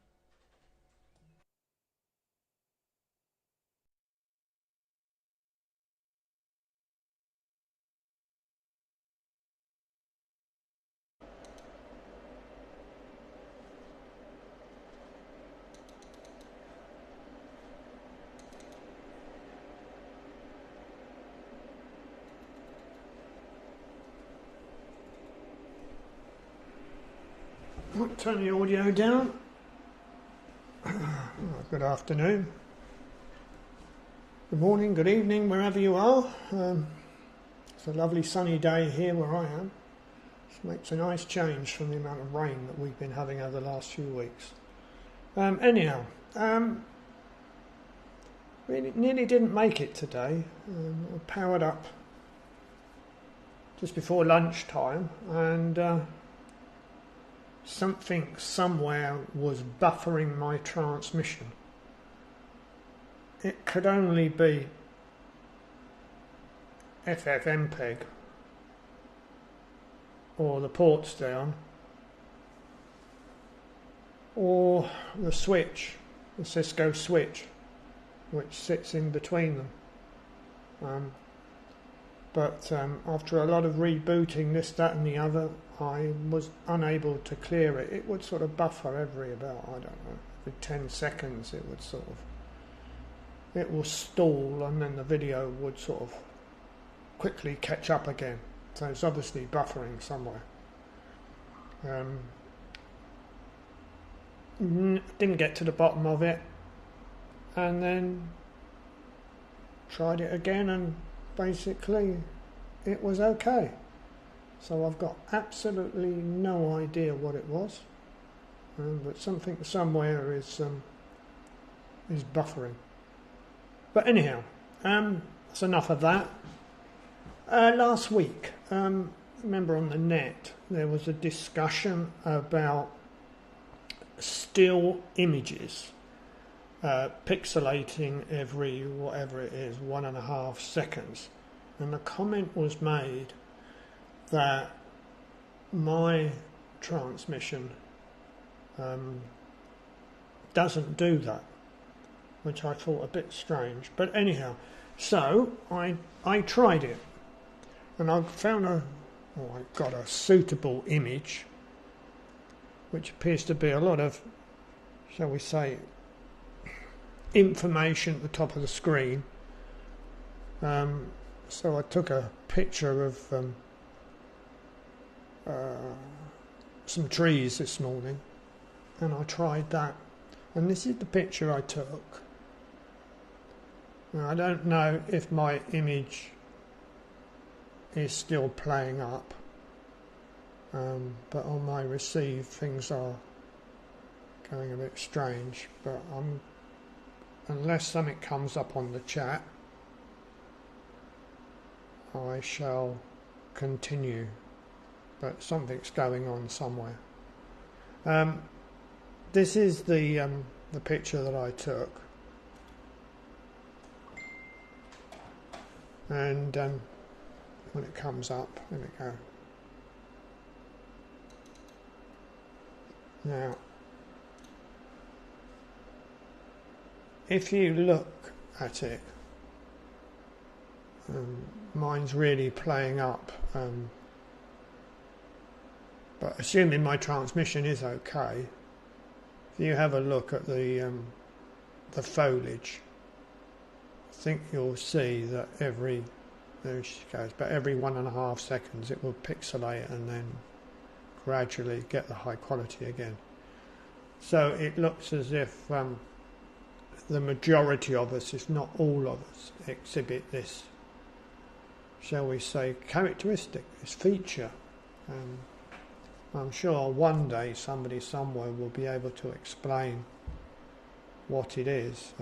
Right, turn the audio down. Good afternoon, good morning, good evening, wherever you are. It's a lovely sunny day here where I am. It makes a nice change from the amount of rain that we've been having over the last few weeks. Anyhow, really nearly didn't make it today. I powered up just before lunchtime, and something somewhere was buffering my transmission, it could only be FFmpeg or the ports down or the switch, the Cisco switch, which sits in between them. But after a lot of rebooting, this, that and the other, I was unable to clear it. It would sort of buffer every about, I don't know, every 10 seconds it would sort of, it will stall and then the video would sort of quickly catch up again. So it's obviously buffering somewhere. Didn't get to the bottom of it, and then tried it again, and basically it was okay. So I've got absolutely no idea what it was, but something somewhere is buffering. But anyhow, that's enough of that. Last week, remember on the net there was a discussion about still images pixelating every, whatever it is, 1.5 seconds, and the comment was made that my transmission doesn't do that, which I thought a bit strange. But anyhow, so I tried it, and I found I got a suitable image, which appears to be a lot of, shall we say, information at the top of the screen. So I took a picture of some trees this morning, and I tried that, and this is the picture I took. Now, I don't know if my image is still playing up, but on my receive things are going a bit strange, but unless something comes up on the chat, I shall continue, but something's going on somewhere. This is the picture that I took, and when it comes up, there we go. Now, if you look at it, mine's really playing up, but assuming my transmission is okay, if you have a look at the foliage, I think you'll see that there she goes, but every 1.5 seconds it will pixelate and then gradually get the high quality again. So it looks as if the majority of us, if not all of us, exhibit this, shall we say, characteristic, this feature. I'm sure one day somebody somewhere will be able to explain what it is.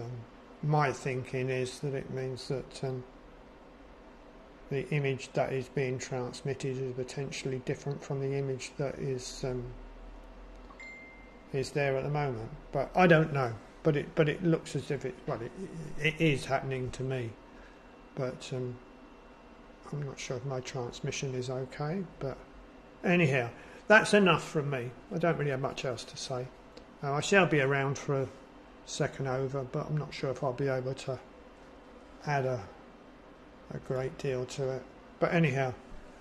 My thinking is that it means that the image that is being transmitted is potentially different from the image that is there at the moment. But I don't know. But it looks as if it is happening to me. But I'm not sure if my transmission is okay. But anyhow, that's enough from me. I don't really have much else to say. I shall be around for a second over, but I'm not sure if I'll be able to add a great deal to it. But anyhow,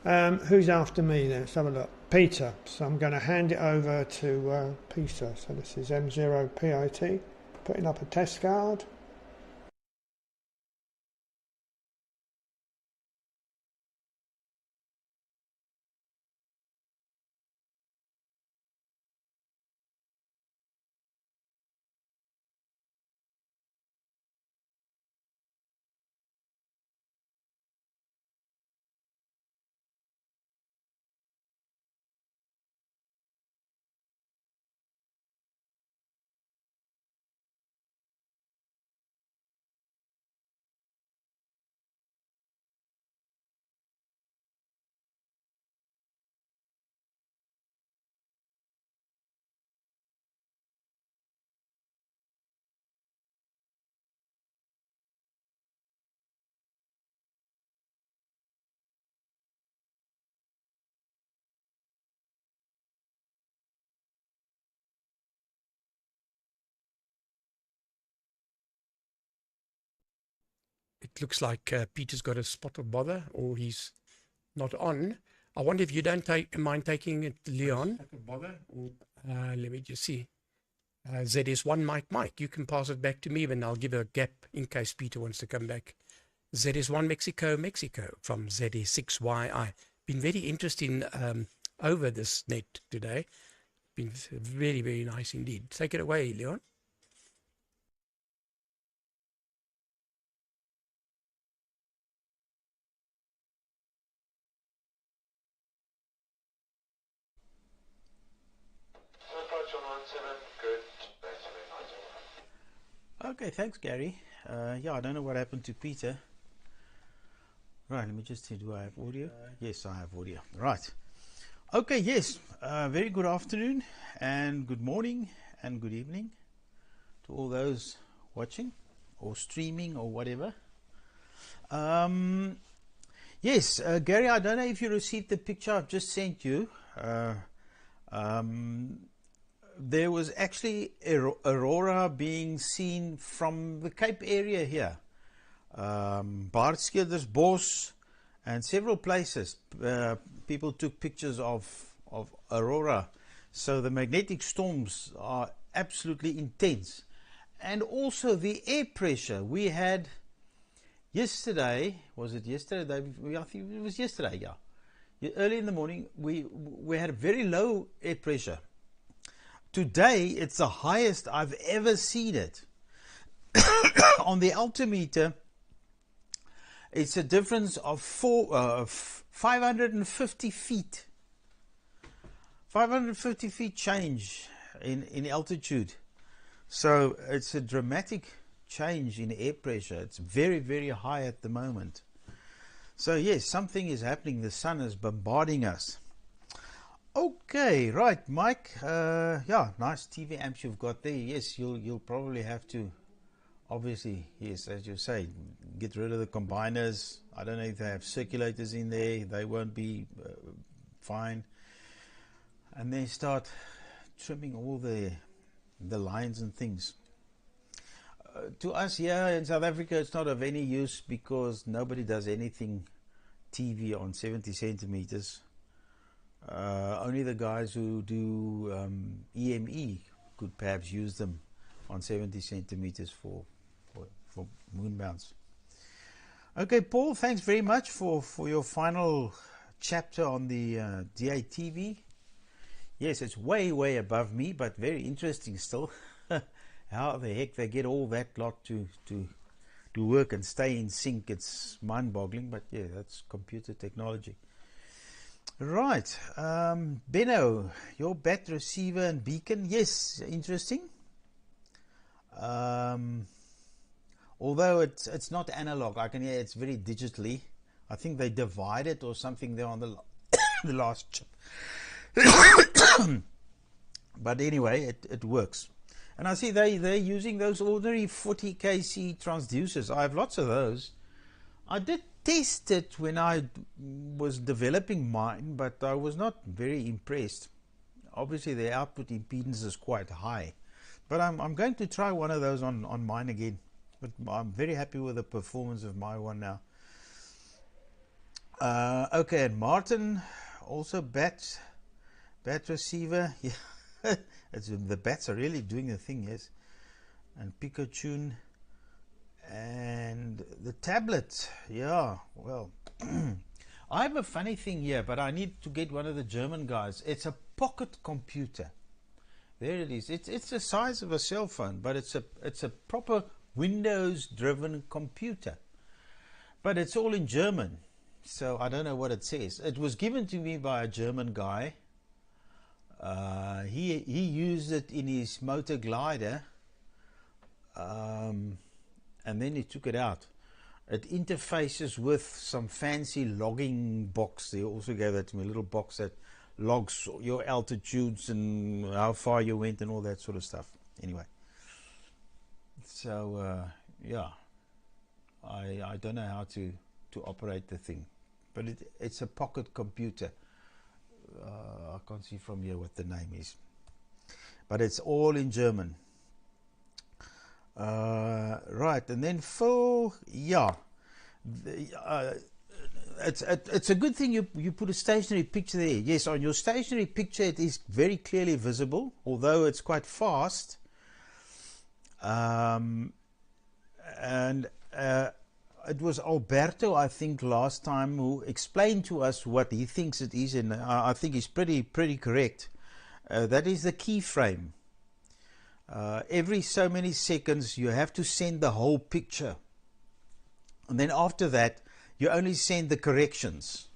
who's after me then? Let's have a look. Peter. So I'm going to hand it over to Peter. So this is M0PIT, putting up a test card. it looks like Peter's got a spot of bother, or he's not on. I wonder if you don't mind taking it, Leon. Let me just see. ZS1 Mike, you can pass it back to me, and I'll give a gap in case Peter wants to come back. ZS1 Mexico from ZS6YI. Been very interesting over this net today. Been very, very nice indeed. Take it away, Leon. Okay, thanks, Gary. Yeah, I don't know what happened to Peter. Right, let me just see, do I have audio? Yes, I have audio. Right. Okay, yes. Very good afternoon and good morning and good evening to all those watching or streaming or whatever. Yes, Gary, I don't know if you received the picture I've just sent you. There was actually aurora being seen from the Cape area here. Baardskeerdersbos and several places. People took pictures of aurora. So the magnetic storms are absolutely intense. And also the air pressure. We had yesterday, was it yesterday? I think it was yesterday, yeah. Early in the morning, we had a very low air pressure. Today, it's the highest I've ever seen it. On the altimeter, it's a difference of 550 feet. 550 feet change in altitude. So it's a dramatic change in air pressure. It's very, very high at the moment. So yes, something is happening. The sun is bombarding us. Okay, right, Mike. Yeah, nice TV amps you've got there. Yes, you'll probably have to, obviously, yes, as you say, get rid of the combiners. I don't know if they have circulators in there. They won't be fine. And then start trimming all the lines and things. To us here in South Africa, it's not of any use because nobody does anything TV on 70 centimeters. Only the guys who do EME could perhaps use them on 70 centimeters for moon mounts. Okay, Paul, thanks very much for your final chapter on the DATV. Yes, it's way above me, but very interesting still. How the heck they get all that lot to work and stay in sync, it's mind-boggling, but yeah, that's computer technology. Right, Benno, your bat receiver and beacon, yes, interesting. Although it's not analog, I can hear it's very digitally. I think they divide it or something there on the the last chip. But anyway, it works. And I see they're using those ordinary 40 kc transducers. I have lots of those. I did test it when I was developing mine, but I was not very impressed. Obviously the output impedance is quite high, but I'm going to try one of those on mine again. But I'm very happy with the performance of my one now. Okay, and Martin, also bat receiver. Yeah, the bats are really doing the thing, yes. And Picotune. And the tablet, yeah, well, I have a funny thing here, but I need to get one of the German guys. It's a pocket computer. There it is. It's the size of a cell phone, but it's a proper Windows-driven computer. But it's all in German, so I don't know what it says. It was given to me by a German guy. He used it in his motor glider. And then he took it out. It interfaces with some fancy logging box. They also gave that to me, a little box that logs your altitudes and how far you went and all that sort of stuff. Anyway, so yeah, I don't know how to operate the thing, but it's a pocket computer. I can't see from here what the name is, but it's all in German. Right, and then Phil, yeah, It's a good thing you put a stationary picture there. Yes, on your stationary picture it is very clearly visible, although it's quite fast. And it was Alberto, I think, last time who explained to us what he thinks it is, and I think he's pretty correct. That is the keyframe. Every so many seconds you have to send the whole picture, and then after that you only send the corrections.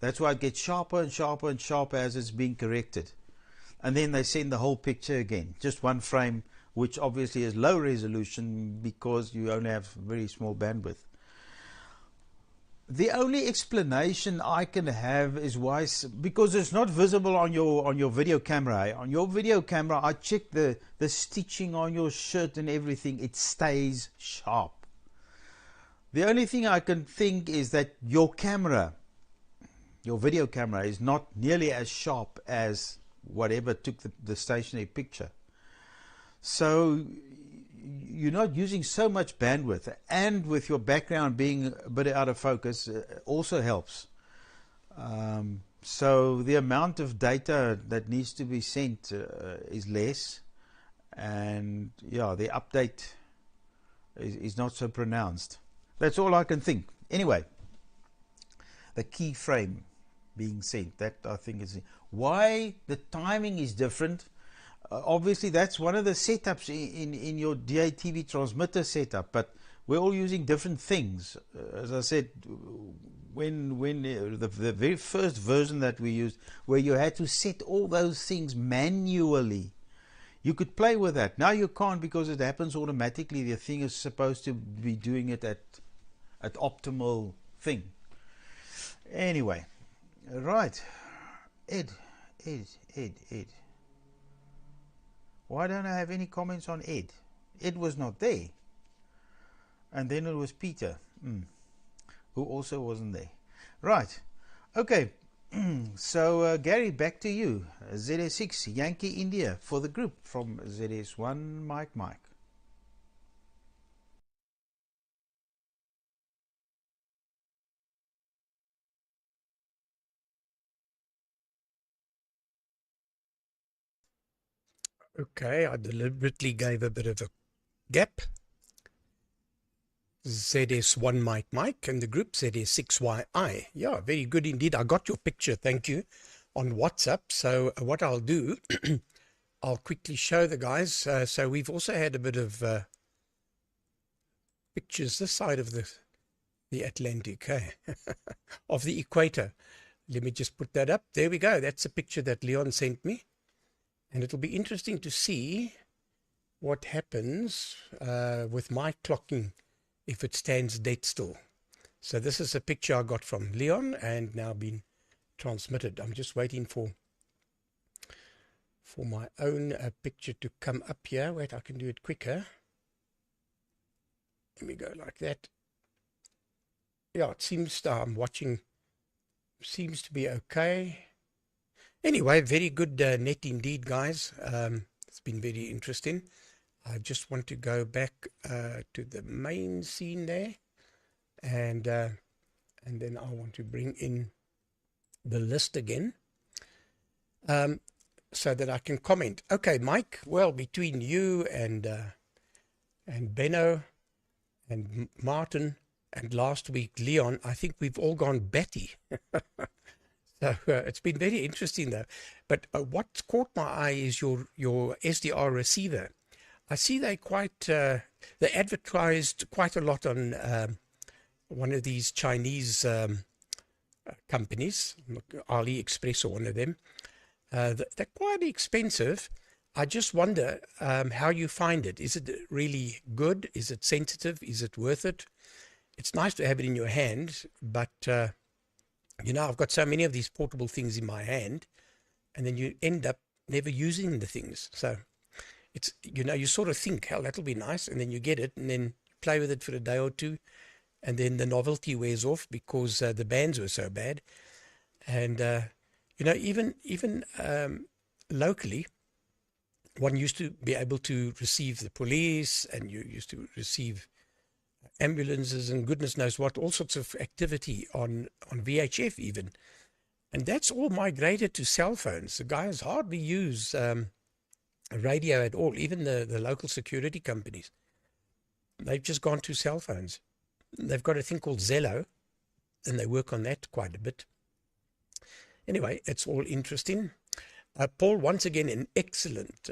That's why it gets sharper and sharper and sharper as it's being corrected, and then they send the whole picture again, just one frame, which obviously is low resolution because you only have very small bandwidth. The only explanation I can have is why, because it's not visible on your video camera. On your video camera, I checked the stitching on your shirt and everything. It stays sharp. The only thing I can think is that your camera, your video camera, is not nearly as sharp as whatever took the stationary picture. So you're not using so much bandwidth, and with your background being a bit out of focus also helps. So the amount of data that needs to be sent is less, and yeah, the update is not so pronounced. That's all I can think. Anyway, the keyframe being sent, that I think is why the timing is different. Obviously, that's one of the setups in your DATV transmitter setup, but we're all using different things. As I said, when the very first version that we used, where you had to set all those things manually, you could play with that. Now you can't, because it happens automatically. The thing is supposed to be doing it at optimal thing. Anyway, right, Ed. Why don't I have any comments on Ed? Ed was not there. And then it was Peter, who also wasn't there. Right. Okay. So, Gary, back to you. ZS6 Yankee India for the group from ZS1 Mike. Okay, I deliberately gave a bit of a gap. ZS1 Mike and the group ZS6YI. Yeah, very good indeed. I got your picture, thank you, on WhatsApp. So what I'll do, I'll quickly show the guys. So we've also had a bit of pictures this side of the Atlantic, of the equator. Let me just put that up. There we go. That's a picture that Leon sent me. And it'll be interesting to see what happens with my clocking if it stands dead still. So this is a picture I got from Leon and now been transmitted. I'm just waiting for my own picture to come up here. Wait, I can do it quicker. Let me go like that. Yeah, it seems I'm watching, seems to be okay. Anyway, very good net indeed, guys. It's been very interesting. I just want to go back to the main scene there, and then I want to bring in the list again, so that I can comment. Okay, Mike. Well, between you and Benno and Martin and last week Leon, I think we've all gone batty. So it's been very interesting though. But what caught my eye is your SDR receiver. I see they they advertised quite a lot on one of these Chinese companies, AliExpress or one of them. They're quite expensive. I just wonder how you find it. Is it really good? Is it sensitive? Is it worth it? It's nice to have it in your hand, but you know, I've got so many of these portable things in my hand, and then you end up never using the things. So it's, you know, you sort of think, hell, that'll be nice, and then you get it, and then you play with it for a day or two, and then the novelty wears off because the bands were so bad. And you know, even locally, one used to be able to receive the police, and you used to receive ambulances and goodness knows what, all sorts of activity on VHF even. And that's all migrated to cell phones. The guys hardly use radio at all, even the local security companies. They've just gone to cell phones. They've got a thing called Zello, and they work on that quite a bit. Anyway, it's all interesting. Paul, once again, an excellent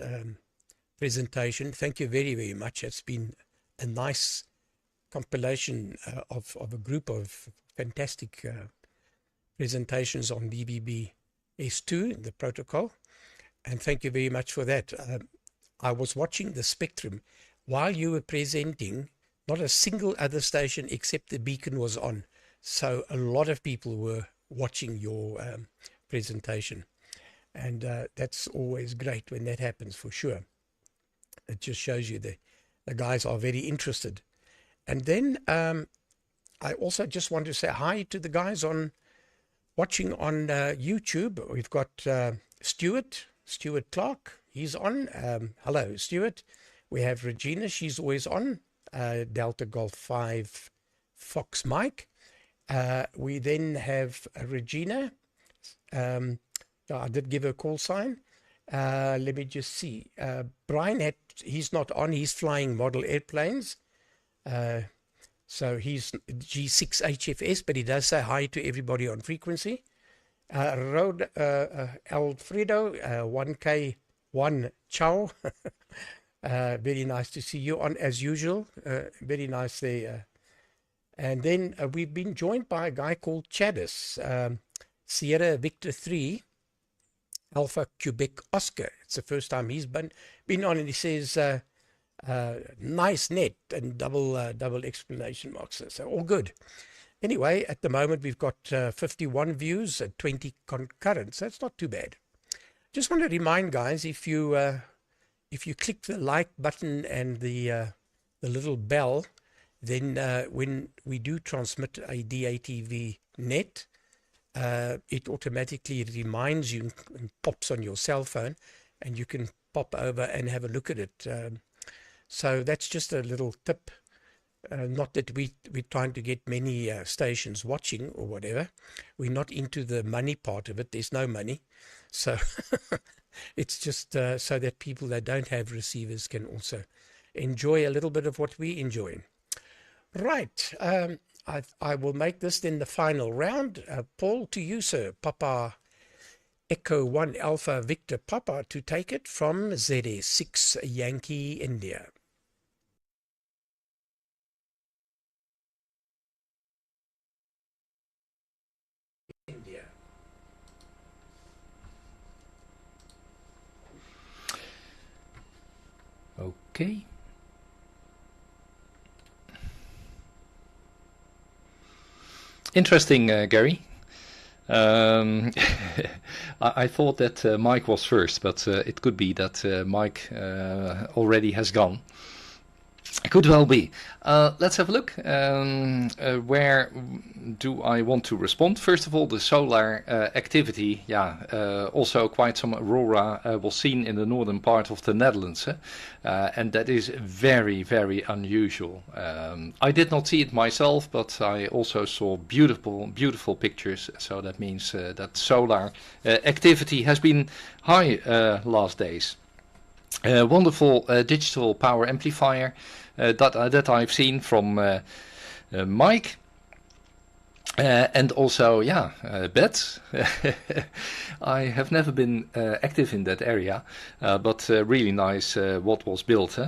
presentation. Thank you very, very much. It's been a nice compilation of a group of fantastic presentations on DVB-S2, the protocol. And thank you very much for that. I was watching the spectrum while you were presenting. Not a single other station except the beacon was on. So a lot of people were watching your presentation. And that's always great when that happens, for sure. It just shows you the guys are very interested. And then I also just want to say hi to the guys watching on YouTube. We've got Stuart Clark. He's on. Hello, Stuart. We have Regina. She's always on. Delta Golf 5 Fox Mike. We then have Regina. I did give her a call sign. Let me just see. Brian, he's not on. He's flying model airplanes. So he's G6 HFS, but he does say hi to everybody on frequency. Alfredo, 1K1 Chow. Very nice to see you on as usual. Very nice there. And then we've been joined by a guy called Chadis, Sierra Victor 3, Alpha Quebec Oscar. It's the first time he's been on, and he says, nice net, and double exclamation marks. So all good. Anyway, at the moment we've got 51 views and 20 concurrent. So it's not too bad. Just want to remind guys, if you click the like button and the little bell, then when we do transmit a DATV net, it automatically reminds you and pops on your cell phone, and you can pop over and have a look at it. So that's just a little tip. Not that we're trying to get many stations watching or whatever. We're not into the money part of it. There's no money. So it's just so that people that don't have receivers can also enjoy a little bit of what we enjoy. Right. I will make this then the final round. Paul, to you, sir. Papa Echo 1 Alpha Victor Papa to take it from ZS6 Yankee India. Okay. Interesting, Gary. I thought that Mike was first, but it could be that Mike already has gone. It could well be. Let's have a look. Where do I want to respond? First of all, the solar activity. Also quite some aurora was seen in the northern part of the Netherlands. And that is very, very unusual. I did not see it myself, but I also saw beautiful, beautiful pictures. So that means that solar activity has been high last days. Wonderful digital power amplifier that I've seen from Mike. And also, beds. I have never been active in that area, but really nice what was built.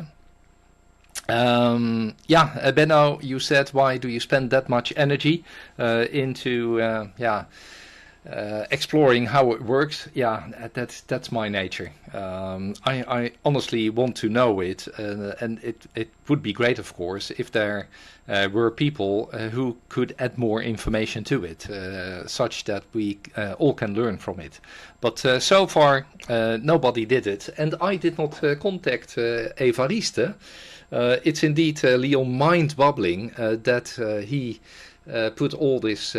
Benno, you said, why do you spend that much energy into exploring how it works? That's my nature. I honestly want to know it, and it would be great, of course, if there were people who could add more information to it, such that we all can learn from it. But so far, nobody did it, and I did not contact Evariste. It's indeed Leon mind-boggling that he put all this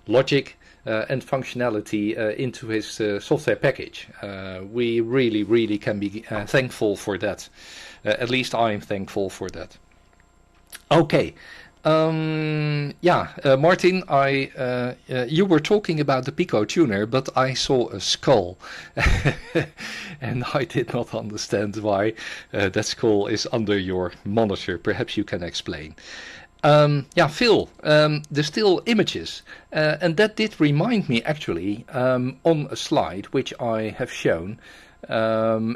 logic and functionality into his software package. We really can be thankful for that. At least I'm thankful for that. Okay. Martin, you were talking about the Pico tuner, but I saw a skull, and I did not understand why that skull is under your monitor. Perhaps you can explain. Phil, the still images, and that did remind me actually on a slide which I have shown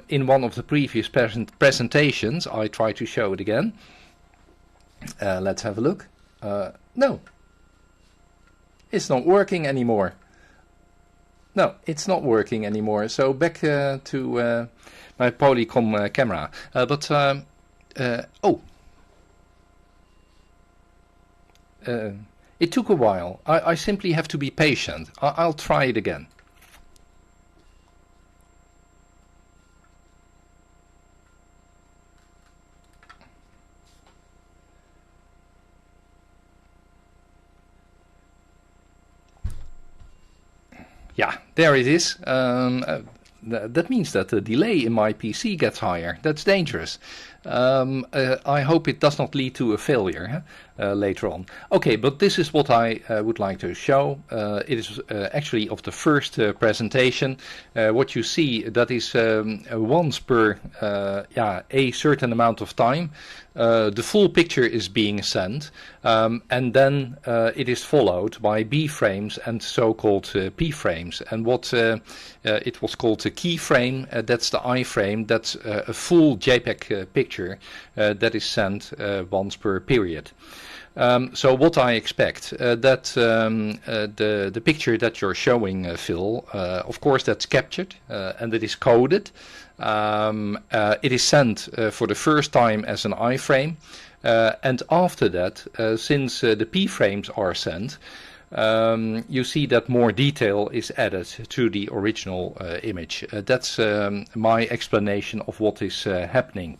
in one of the previous presentations. I try to show it again. Let's have a look. No, it's not working anymore. No, it's not working anymore. So back to my Polycom camera. It took a while. I simply have to be patient. I'll try it again. Yeah, there it is. That means that the delay in my PC gets higher. That's dangerous. I hope it does not lead to a failure later on. Okay, but this is what I would like to show. It is actually of the first presentation. What you see, that is once per a certain amount of time. The full picture is being sent, and then it is followed by B frames and so-called P frames. And what it was called a keyframe, that's the I frame, that's a full JPEG picture that is sent once per period. So what I expect, that the picture that you're showing, Phil, of course that's captured and it is coded. It is sent for the first time as an iframe, and after that, since the P frames are sent, you see that more detail is added to the original image. That's my explanation of what is happening.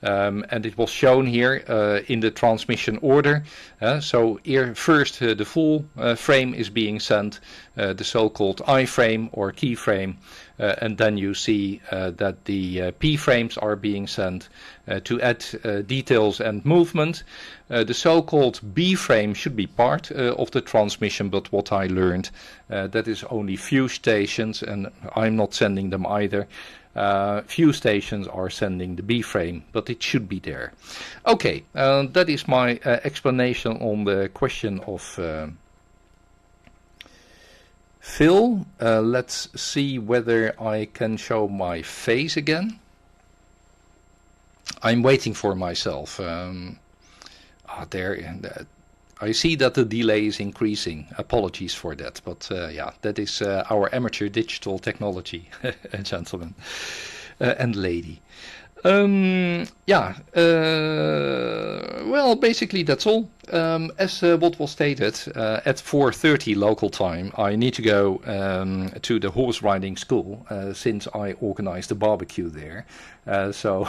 And it was shown here in the transmission order. So here first the full frame is being sent, the so-called iframe or keyframe, and then you see that the P frames are being sent to add details and movement. The so-called B frame should be part of the transmission, but what I learned, that is only few stations, and I'm not sending them either. Few stations are sending the B frame, but it should be there. Okay, that is my explanation on the question of Phil. Let's see whether I can show my face again. I'm waiting for myself. I see that the delay is increasing. Apologies for that, but that is our amateur digital technology, gentlemen and lady. Well, basically that's all. As what was stated, at 4:30 local time, I need to go to the horse riding school since I organized a barbecue there. So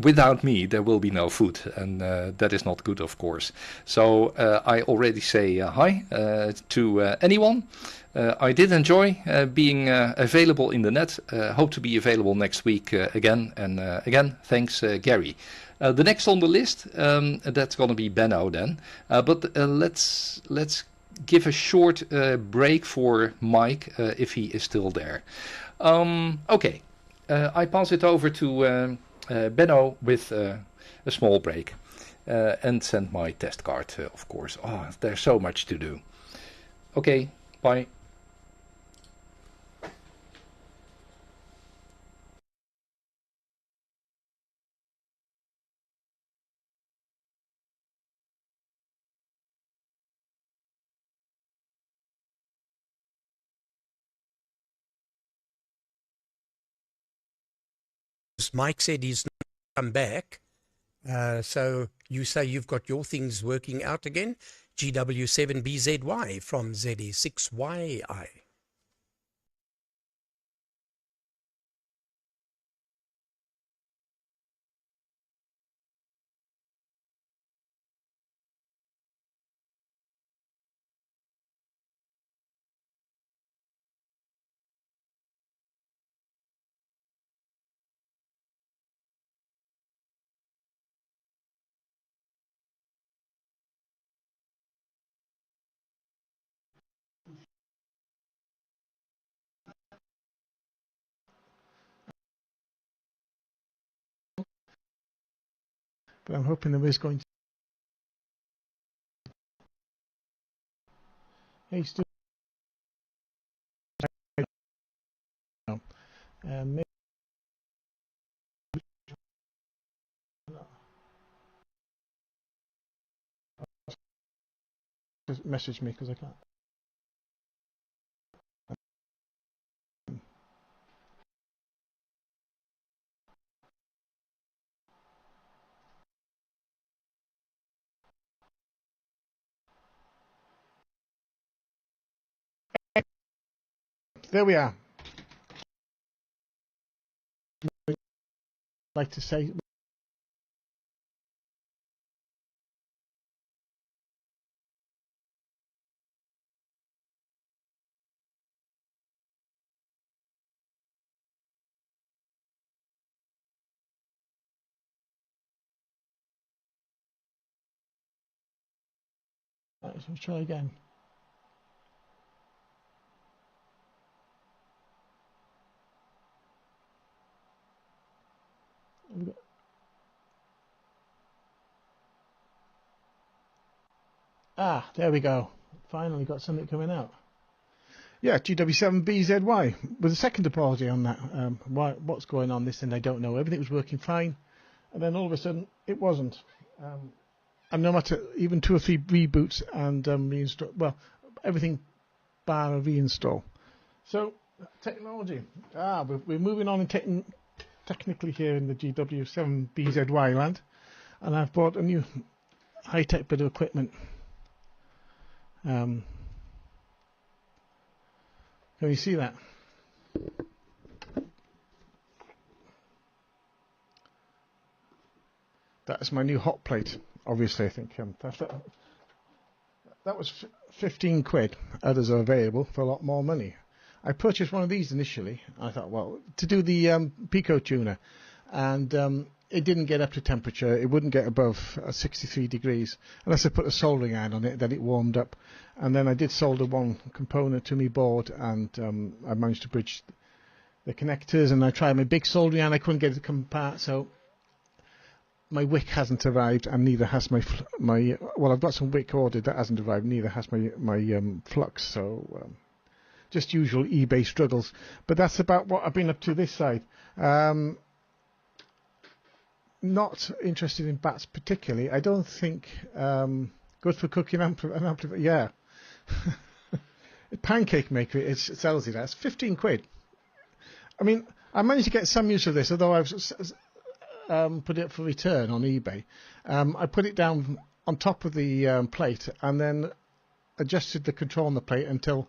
without me, there will be no food, and that is not good, of course. So I already say hi to anyone. I did enjoy being available in the net. Hope to be available next week again. And again, thanks, Gary. The next on the list, that's going to be Benno then. But let's give a short break for Mike if he is still there. Okay, I pass it over to Benno with a small break and send my test card, of course. Oh, there's so much to do. Okay, bye. Mike said he's not come back. So you say you've got your things working out again. GW7BZY from ZE6YI. but I'm hoping there is going to. Hey, Stu. Maybe just message me because I can't. There we are. I'd like to say. Let's try again. Ah, there we go. Finally got something coming out. Yeah, GW7BZY with a second apology on that. What's going on? This and I don't know. Everything was working fine, and then all of a sudden it wasn't. And no matter even 2 or 3 reboots and reinstall, well, everything bar a reinstall. So technology. We're moving on in technically here in the GW7BZY land, and I've bought a new high-tech bit of equipment. Can you see that? That's my new hot plate. Obviously, I think that was 15 quid. Others are available for a lot more money. I purchased one of these initially. I thought, well, to do the Pico tuner, and it didn't get up to temperature. It wouldn't get above 63 degrees unless I put a soldering iron on it. Then it warmed up, and then I did solder one component to my board, and I managed to bridge the connectors. And I tried my big soldering iron. I couldn't get it to come apart, so my wick hasn't arrived, and neither has my well, I've got some wick ordered that hasn't arrived. Neither has my flux. So just usual eBay struggles. But that's about what I've been up to this side. Not interested in bats particularly. I don't think good for cooking an amplifier. Yeah, Pancake Maker it sells it as 15 quid. I mean, I managed to get some use of this, although I've put it up for return on eBay. I put it down on top of the plate and then adjusted the control on the plate until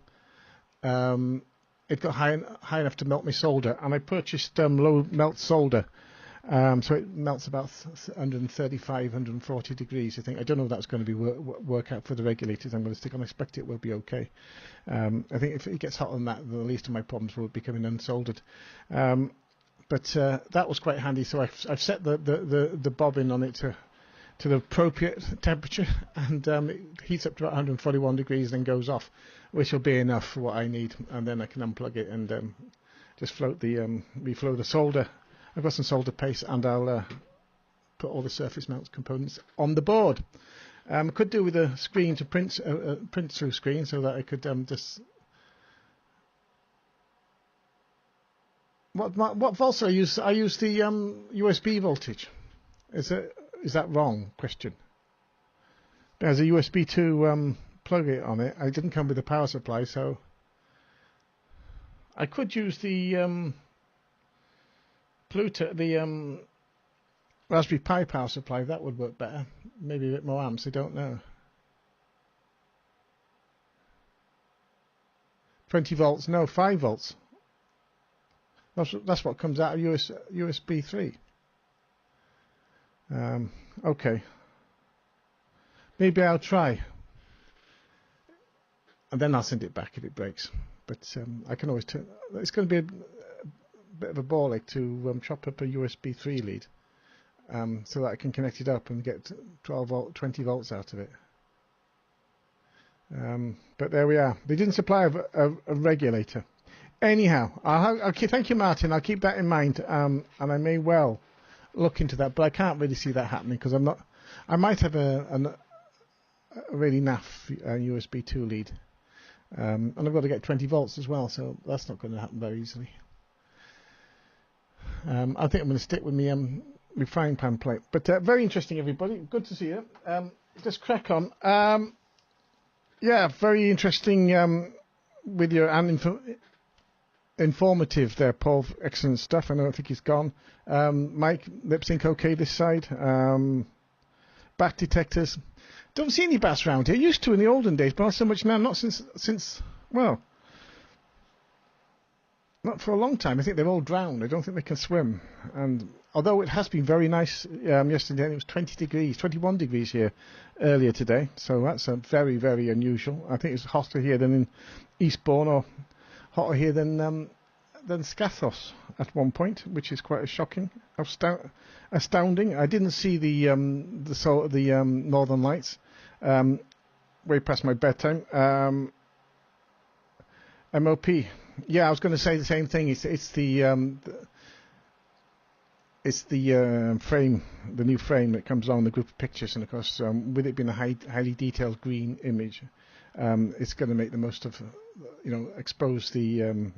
it got high enough to melt my solder. And I purchased low melt solder, so it melts about 135, 140 degrees. I think. I don't know if that's going to be work out for the regulators I'm going to stick on. I expect it will be okay. I think if it gets hotter than that, the least of my problems will be coming unsoldered. But that was quite handy. So I've set the bobbin on it to the appropriate temperature, and it heats up to about 141 degrees, then goes off, which will be enough for what I need. And then I can unplug it and just reflow the solder. I've got some solder paste, and I'll put all the surface mount components on the board. Could do with a screen to print through screen, so that I could just. What volts do I use? I use the USB voltage. Is that wrong? Question. There's a USB 2 plug it on it. I didn't come with a power supply, so I could use the Bluetooth, the Raspberry Pi power supply. That would work better. Maybe a bit more amps. I don't know. 20 volts? No, 5 volts. That's what comes out of USB 3. Okay. Maybe I'll try. And then I'll send it back if it breaks. But I can always turn. It's going to be a bit of a ball ache to chop up a USB 3 lead, so that I can connect it up and get 20 volts out of it. But there we are. They didn't supply a regulator. Anyhow, thank you, Martin. I'll keep that in mind, and I may well look into that, but I can't really see that happening because I'm not. I might have a really naff USB 2 lead, and I've got to get 20 volts as well, so that's not going to happen very easily. I think I'm going to stick with my frying pan plate. But very interesting, everybody. Good to see you. Just crack on. Yeah, very interesting with your informative there, Paul. Excellent stuff. I think he's gone. Mike, lip sync okay this side. Bat detectors. Don't see any bats around here. Used to in the olden days, but not so much now. Not since well, not for a long time. I think they've all drowned. I don't think they can swim. And although it has been very nice yesterday, it was 21 degrees here earlier today. So that's very, very unusual. I think it's hotter here than in Eastbourne, or hotter here than Scathos at one point, which is quite shocking, astounding. I didn't see the Northern Lights way past my bedtime. MOP. Yeah, I was going to say the same thing. It's the frame, the new frame that comes on the group of pictures, and of course, with it being a highly detailed green image, it's going to make the most of, expose the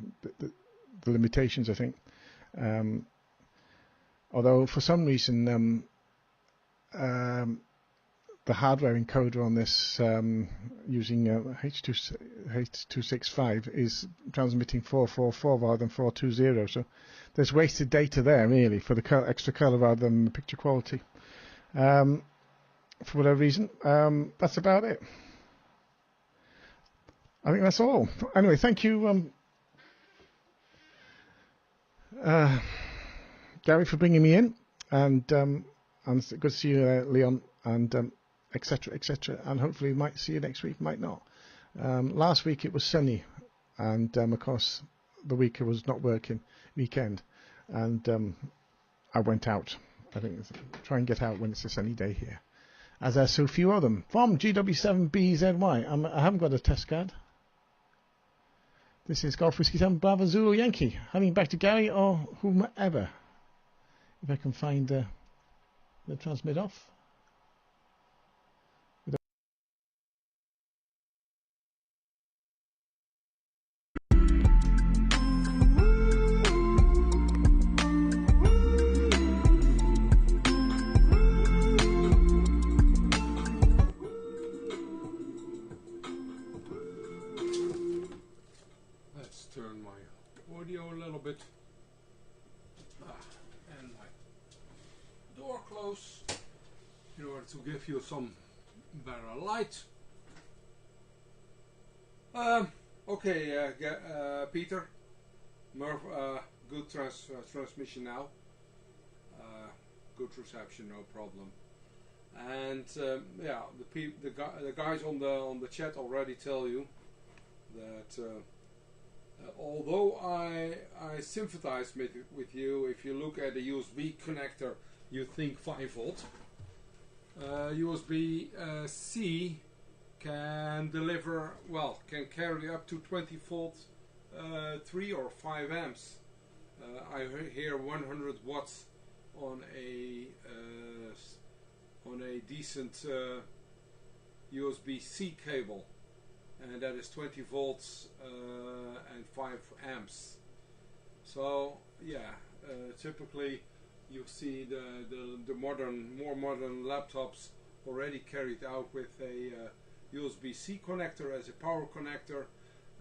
limitations, I think. Although for some reason, the hardware encoder on this using H.265 is transmitting 444 rather than 420, so there's wasted data there really for the extra colour rather than the picture quality. For whatever reason, that's about it. I think that's all. Anyway, thank you, Gary, for bringing me in, and it's good to see you, Leon, and etc., etc., and hopefully we might see you next week, might not. Last week it was sunny, and of course the week I was not working, weekend, and I went out. I think try and get out when it's a sunny day here, as there are so few of them. From GW7BZY, I haven't got a test card. This is Golf Whiskey 7 Bravo Zulu Yankee. Heading back to Gary or whomever, if I can find the transmit off. Turn my audio a little bit and my door close in order to give you some better light. Okay, Peter, good transmission now, good reception, no problem. And yeah, the guys on the chat already tell you that although I sympathize with you, if you look at the USB connector, you think 5 volt. USB-C can deliver, can carry up to 20 volts, 3 or 5 amps. I hear 100 watts on a decent USB-C cable. And that is 20 volts and 5 amps. So yeah, typically you see the more modern laptops already carried out with a USB-C connector as a power connector,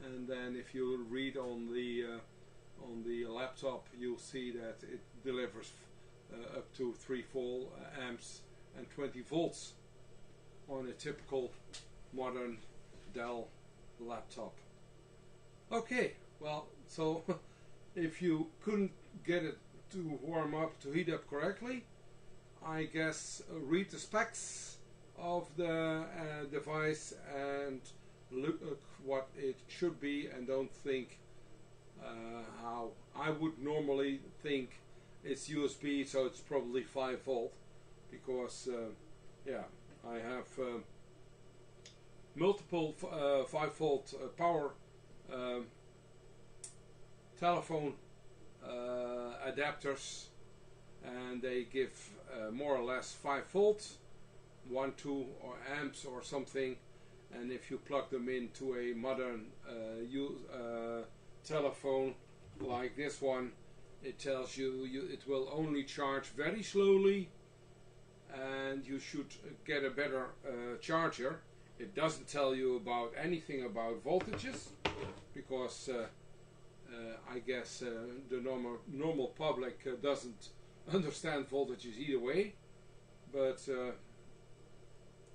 and then if you read on the laptop, you'll see that it delivers up to 3 full amps and 20 volts on a typical modern Dell laptop. Okay, well, so if you couldn't get it to warm up, to heat up correctly, I guess read the specs of the device and look at what it should be, and don't think how I would normally think it's USB, so it's probably 5 volt, because yeah, I have multiple 5 volt power telephone adapters and they give more or less 5 volts, 1, 2 or amps or something, and if you plug them into a modern telephone like this one, it tells you it will only charge very slowly, and you should get a better charger. It doesn't tell you about anything about voltages, because I guess the normal public doesn't understand voltages either way. But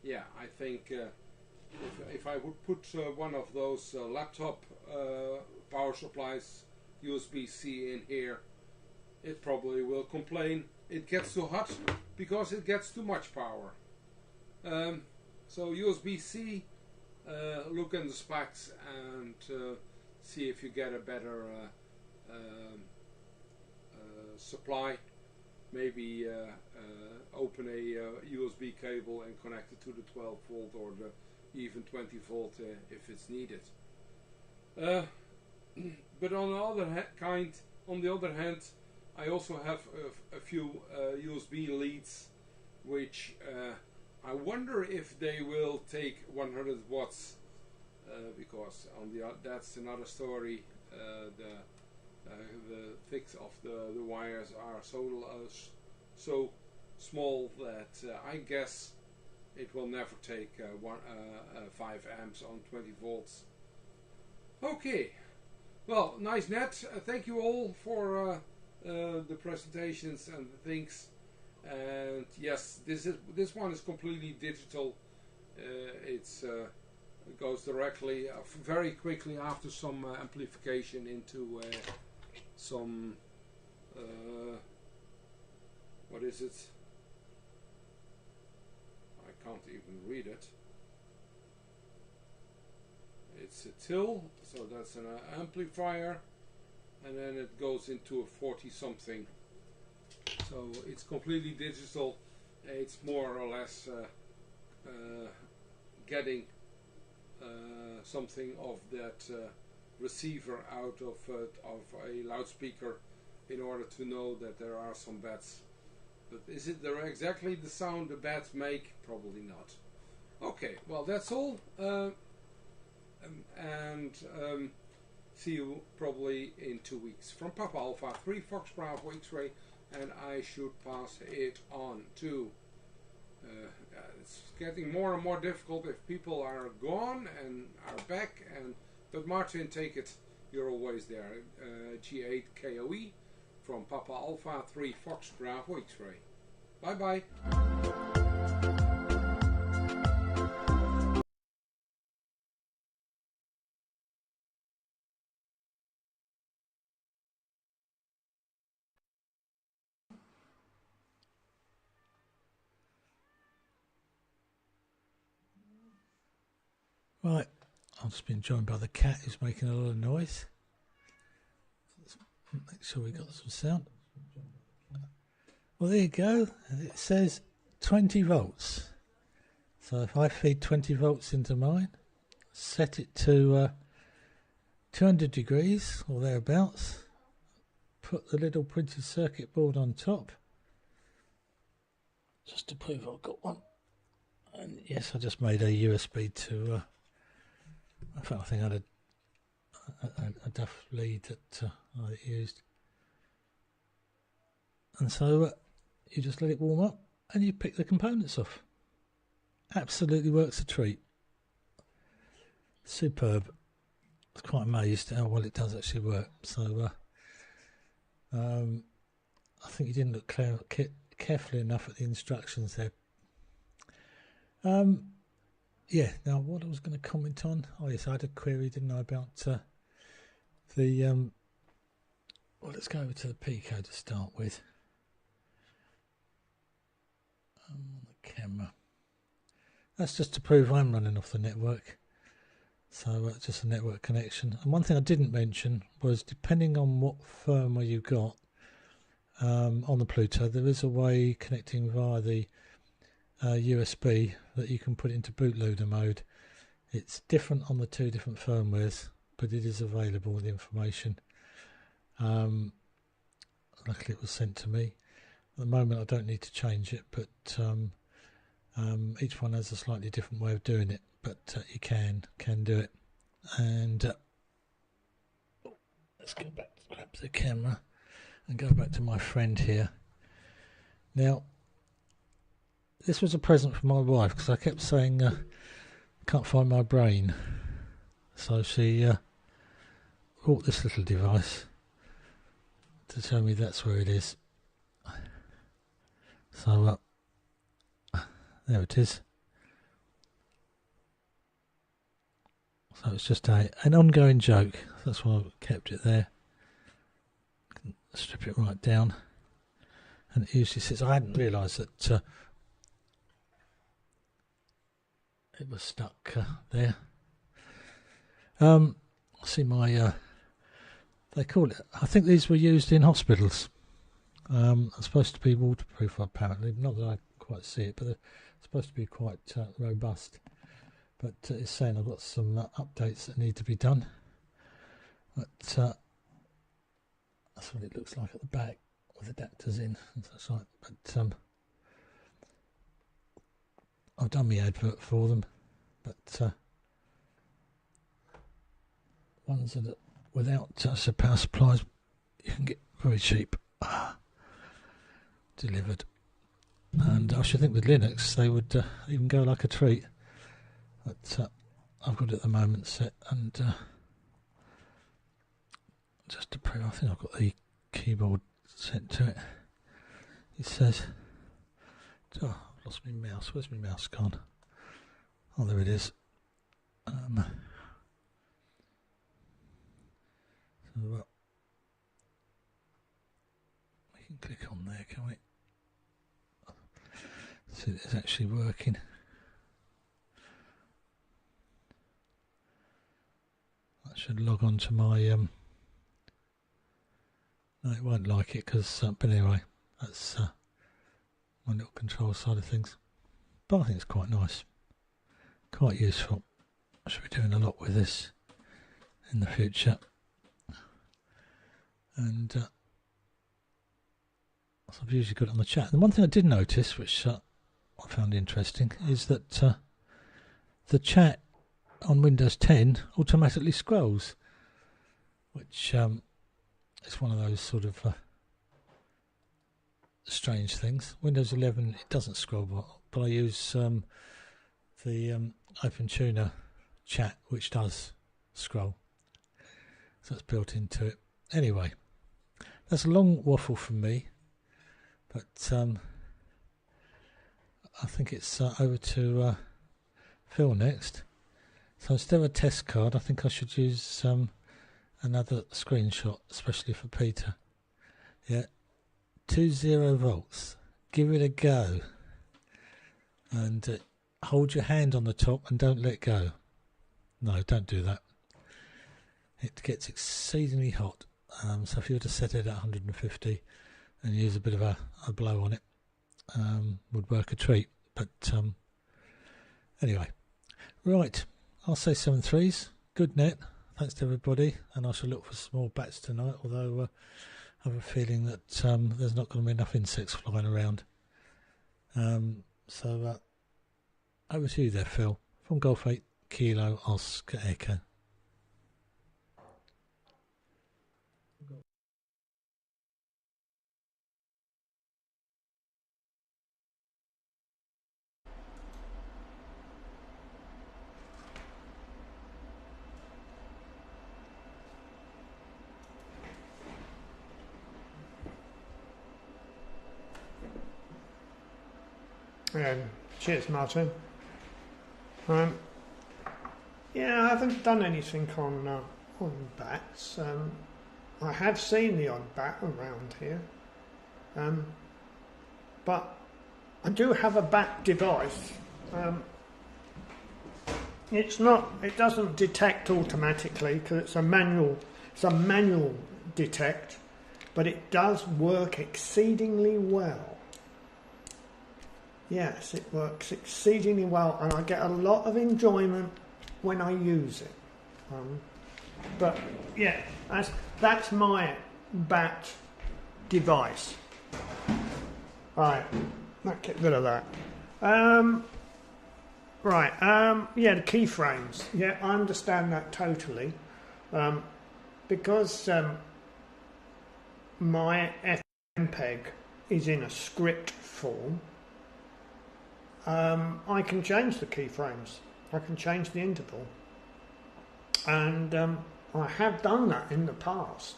yeah, I think if I would put one of those laptop power supplies USB-C in here, it probably will complain it gets too hot because it gets too much power. So USB-C, look in the specs and see if you get a better supply. Maybe open a USB cable and connect it to the 12 volt or the even 20 volt if it's needed. But on the other hand, I also have a few USB leads, which I wonder if they will take 100 watts, because that's another story. The thick of the wires are so small that I guess it will never take 5 amps on 20 volts. Okay, well, nice net. Thank you all for the presentations and the things. And yes, this one is completely digital. It goes directly, very quickly after some amplification into some what is it? I can't even read it. It's a till, so that's an amplifier, and then it goes into a 40 something. So it's completely digital. It's more or less getting something of that receiver out of a loudspeaker in order to know that there are some bats. But is it exactly the sound the bats make? Probably not. Okay, well, that's all. See you probably in 2 weeks. From Papa Alpha 3 Fox Bravo X-Ray, and I should pass it on to it's getting more and more difficult if people are gone and are back, but Martin, take it, you're always there. G8 KOE from Papa Alpha 3 Fox Bravo X-Ray. Bye bye. Right, I've just been joined by the cat who's making a lot of noise. Let's make sure we got some sound. Well, there you go. It says 20 volts. So if I feed 20 volts into mine, set it to 200 degrees or thereabouts, put the little printed circuit board on top, just to prove I've got one. And yes, I just made a USB to I think I had a duff lead that I used, and so you just let it warm up and you pick the components off. Absolutely works a treat. Superb. I was quite amazed how well it does actually work. So I think you didn't look carefully enough at the instructions there. Yeah, now what I was going to comment on, oh yes, I had a query, didn't I, about the, well, let's go over to the Pico to start with. On the camera. That's just to prove I'm running off the network. So just a network connection. And one thing I didn't mention was, depending on what firmware you got on the Pluto, there is a way connecting via the USB that you can put into bootloader mode. It's different on the two different firmwares, but it is available, the information. Luckily it was sent to me. the moment I don't need to change it, but each one has a slightly different way of doing it, but you can do it. And let's go back, grab the camera and go back to my friend here. Now, this was a present from my wife, because I kept saying can't find my brain, so she bought this little device to tell me that's where it is. So there it is. So it's just an ongoing joke. That's why I kept it there. Strip it right down, and it usually sits. I hadn't realised that it was stuck there. See my. They call it. I think these were used in hospitals. They're supposed to be waterproof, apparently. Not that I quite see it, but they're supposed to be quite robust. But it's saying I've got some updates that need to be done. But that's what it looks like at the back, with adapters in and such like. But I've done my advert for them. But ones that are without power supplies, you can get very cheap delivered. And I should think with Linux they would even go like a treat. But I've got it at the moment set, and just to prove, I think I've got the keyboard set to it. It says, oh, I've lost my mouse. Where's my mouse gone? Oh, there it is. So we can click on there, can we? See, it's actually working. I should log on to my no, it won't like it, because but anyway, that's my little control side of things. But I think it's quite nice, quite useful. I should be doing a lot with this in the future. And so I've usually got it on the chat. And one thing I did notice, which I found interesting, is that the chat on Windows 10 automatically scrolls, which is one of those sort of strange things. Windows 11, it doesn't scroll, but I use the OpenTuner chat, which does scroll, so it's built into it. Anyway, that's a long waffle from me, but I think it's over to Phil next. So instead of a test card, I think I should use another screenshot, especially for Peter. Yeah, 20 volts. Give it a go. And hold your hand on the top and don't let go. No, don't do that. It gets exceedingly hot. So if you were to set it at 150 and use a bit of a blow on it, would work a treat. But anyway, right. I'll say 7 threes. Good net. Thanks to everybody. And I shall look for some more bats tonight, although I have a feeling that there's not going to be enough insects flying around. So over to you there, Phil. From Golf 8 Kilo Oscar Echo. Cheers, Martin. Yeah, I haven't done anything on bats. I have seen the odd bat around here, but I do have a bat device. It doesn't detect automatically because it's a manual detect, but it does work exceedingly well. Yes, it works exceedingly well, and I get a lot of enjoyment when I use it. But yeah, that's my bat device. Right, get rid of that. Yeah, the keyframes. Yeah, I understand that totally. Because my FMPEG is in a script form, I can change the keyframes. I can change the interval. And I have done that in the past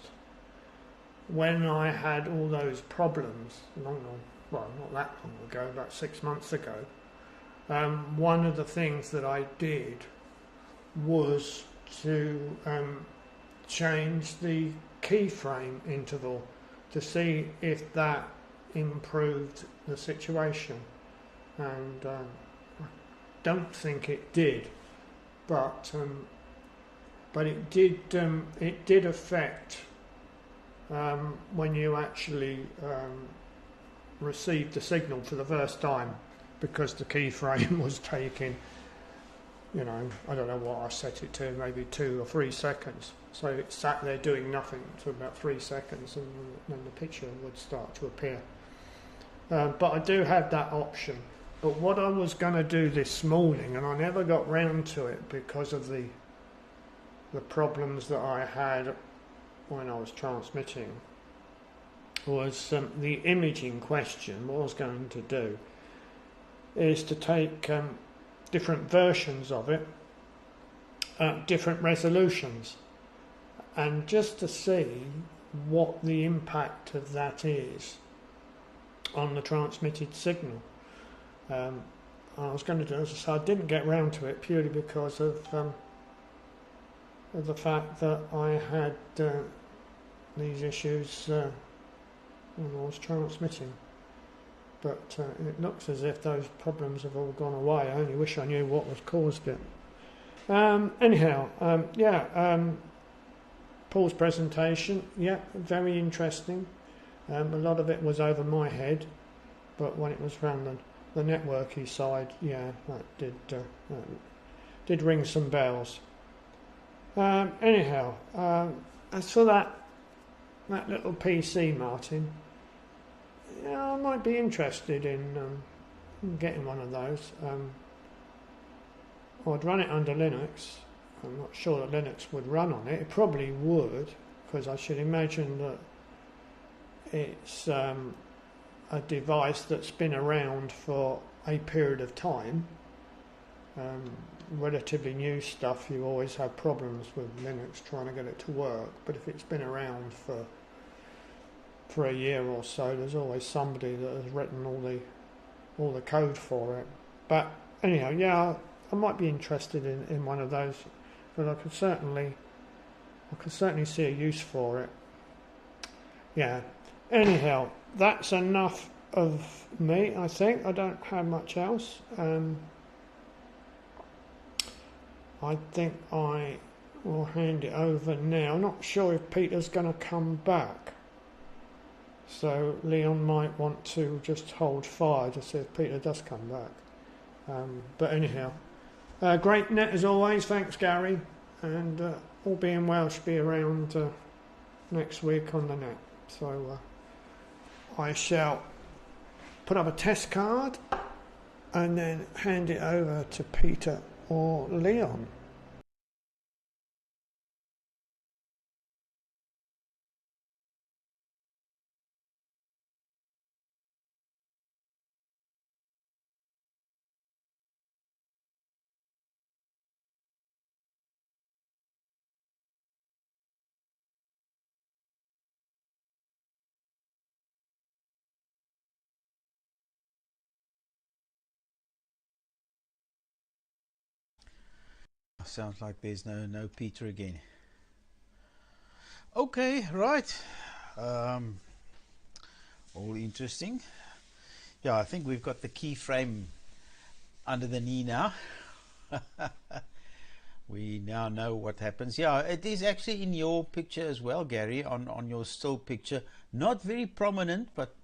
when I had all those problems not that long ago, about 6 months ago. One of the things that I did was to change the keyframe interval to see if that improved the situation, and I don't think it did, but it did affect when you actually received the signal for the first time, because the keyframe was taking, I don't know what I set it to, maybe 2 or 3 seconds. So it sat there doing nothing for about 3 seconds, and then the picture would start to appear. But I do have that option. But what I was going to do this morning, and I never got round to it because of the problems that I had when I was transmitting, was the image in question. What I was going to do is to take different versions of it at different resolutions, and just to see what the impact of that is on the transmitted signal. I was going to do it, so I didn't get round to it purely because of the fact that I had these issues when I was transmitting. But it looks as if those problems have all gone away. I only wish I knew what was caused it. Paul's presentation, very interesting. A lot of it was over my head, but when it was around the networky side, that did ring some bells. As for that little PC, Martin, I might be interested in getting one of those. I'd run it under Linux. I'm not sure that Linux would run on it. It probably would, because I should imagine that it's a device that's been around for a period of time. Relatively new stuff, you always have problems with Linux trying to get it to work, but if it's been around for a year or so, there's always somebody that has written all the code for it. But anyhow, I might be interested in one of those, but I could certainly see a use for it. Anyhow, that's enough of me, I think. I don't have much else. I think I will hand it over now. I'm not sure if Peter's going to come back, so Leon might want to just hold fire to see if Peter does come back. But anyhow, great net as always. Thanks, Gary, and all being well, should be around next week on the net. So I shall put up a test card and then hand it over to Peter or Leon. Sounds like there's no Peter again. Okay, right. All interesting. I think we've got the keyframe under the knee now. We now know what happens. It is actually in your picture as well, Gary, on your still picture. Not very prominent, but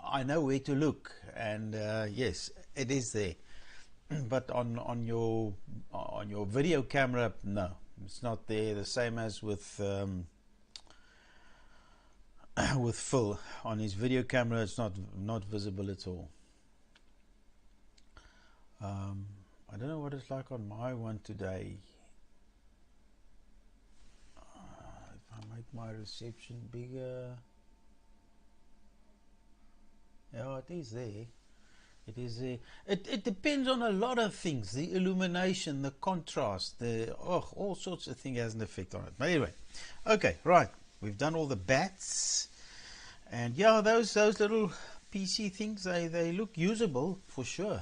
I know where to look, and yes, it is there. But on your video camera, no, it's not there. The same as with with Phil on his video camera. It's not visible at all. I don't know what it's like on my one today. If I make my reception bigger, yeah, it is there. It is there. It depends on a lot of things. The illumination, the contrast, all sorts of things has an effect on it. But anyway, okay, right. We've done all the bats, and yeah, those little PC things, they look usable for sure.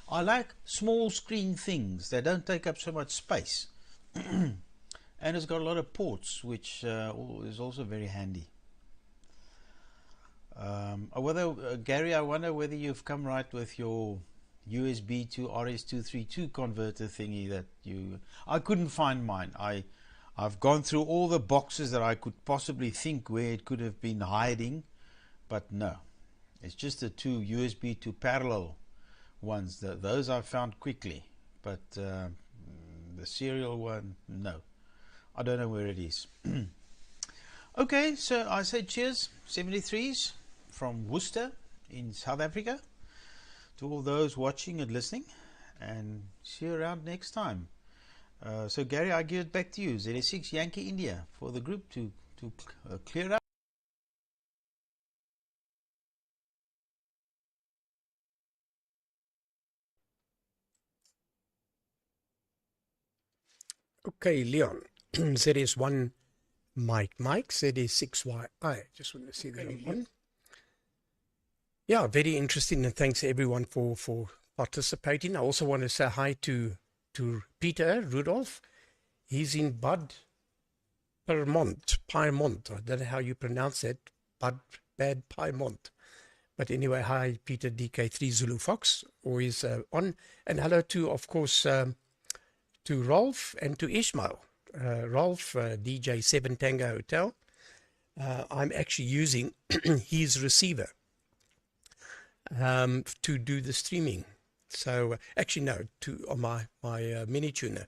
I like small screen things. They don't take up so much space. And it's got a lot of ports, which is also very handy. Gary, I wonder whether you've come right with your USB to RS-232 converter thingy that I couldn't find mine. I've gone through all the boxes that I could possibly think where it could have been hiding, but no. It's just the two USB to parallel ones. Those I found quickly, but the serial one, no. I don't know where it is. Okay, so I say cheers, 73s from Worcester in South Africa, to all those watching and listening, and see you around next time. So Gary, I give it back to you, ZS6 Yankee India, for the group to clear up. Okay, Leon, ZS1 Mike, ZS6YI. Just want to see that one. Yeah, very interesting, and thanks everyone for participating. I also want to say hi to Peter Rudolph. He's in Bad Pyrmont. I don't know how you pronounce it. Bad Pyrmont. But anyway, hi Peter, DK3 Zulu Fox, always on. And hello to, of course, to Rolf and to Ishmael. Rolf, DJ 7 Tango Hotel. I'm actually using his receiver to do the streaming. So actually no, on my mini tuner.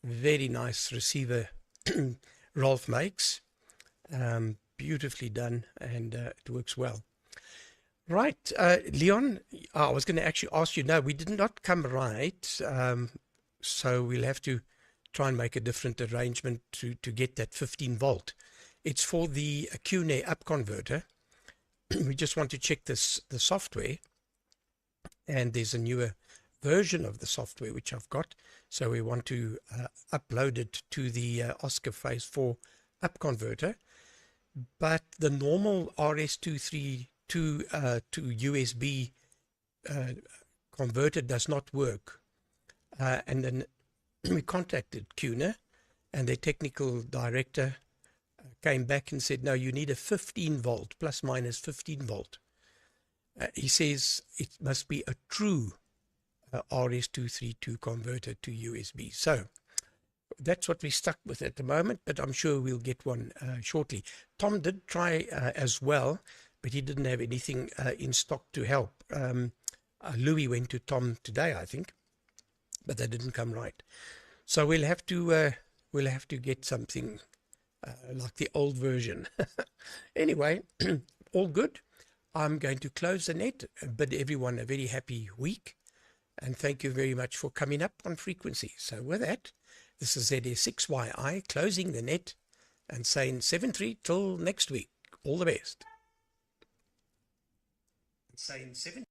Very nice receiver Rolf makes. Beautifully done, and it works well. Right, Leon, I was going to actually ask you, no, we did not come right, so we'll have to try and make a different arrangement to get that 15 volt. It's for the QO-100 up converter. We just want to check the software, and there's a newer version of the software which I've got, so we want to upload it to the Oscar Phase 4 up converter. But the normal RS-232 to USB converter does not work, and then we contacted QO-100, and their technical director came back and said, no, you need a 15 volt, plus minus 15 volt. He says it must be a true RS-232 converter to USB. So that's what we're stuck with at the moment, but I'm sure we'll get one shortly. Tom did try as well, but he didn't have anything in stock to help. Louis went to Tom today, I think, but they didn't come right. So we'll have to get something like the old version. Anyway, all good. I'm going to close the net, bid everyone a very happy week, and thank you very much for coming up on frequency. So with that, this is ZS6YI closing the net and saying 7-3 till next week. All the best. Saying 7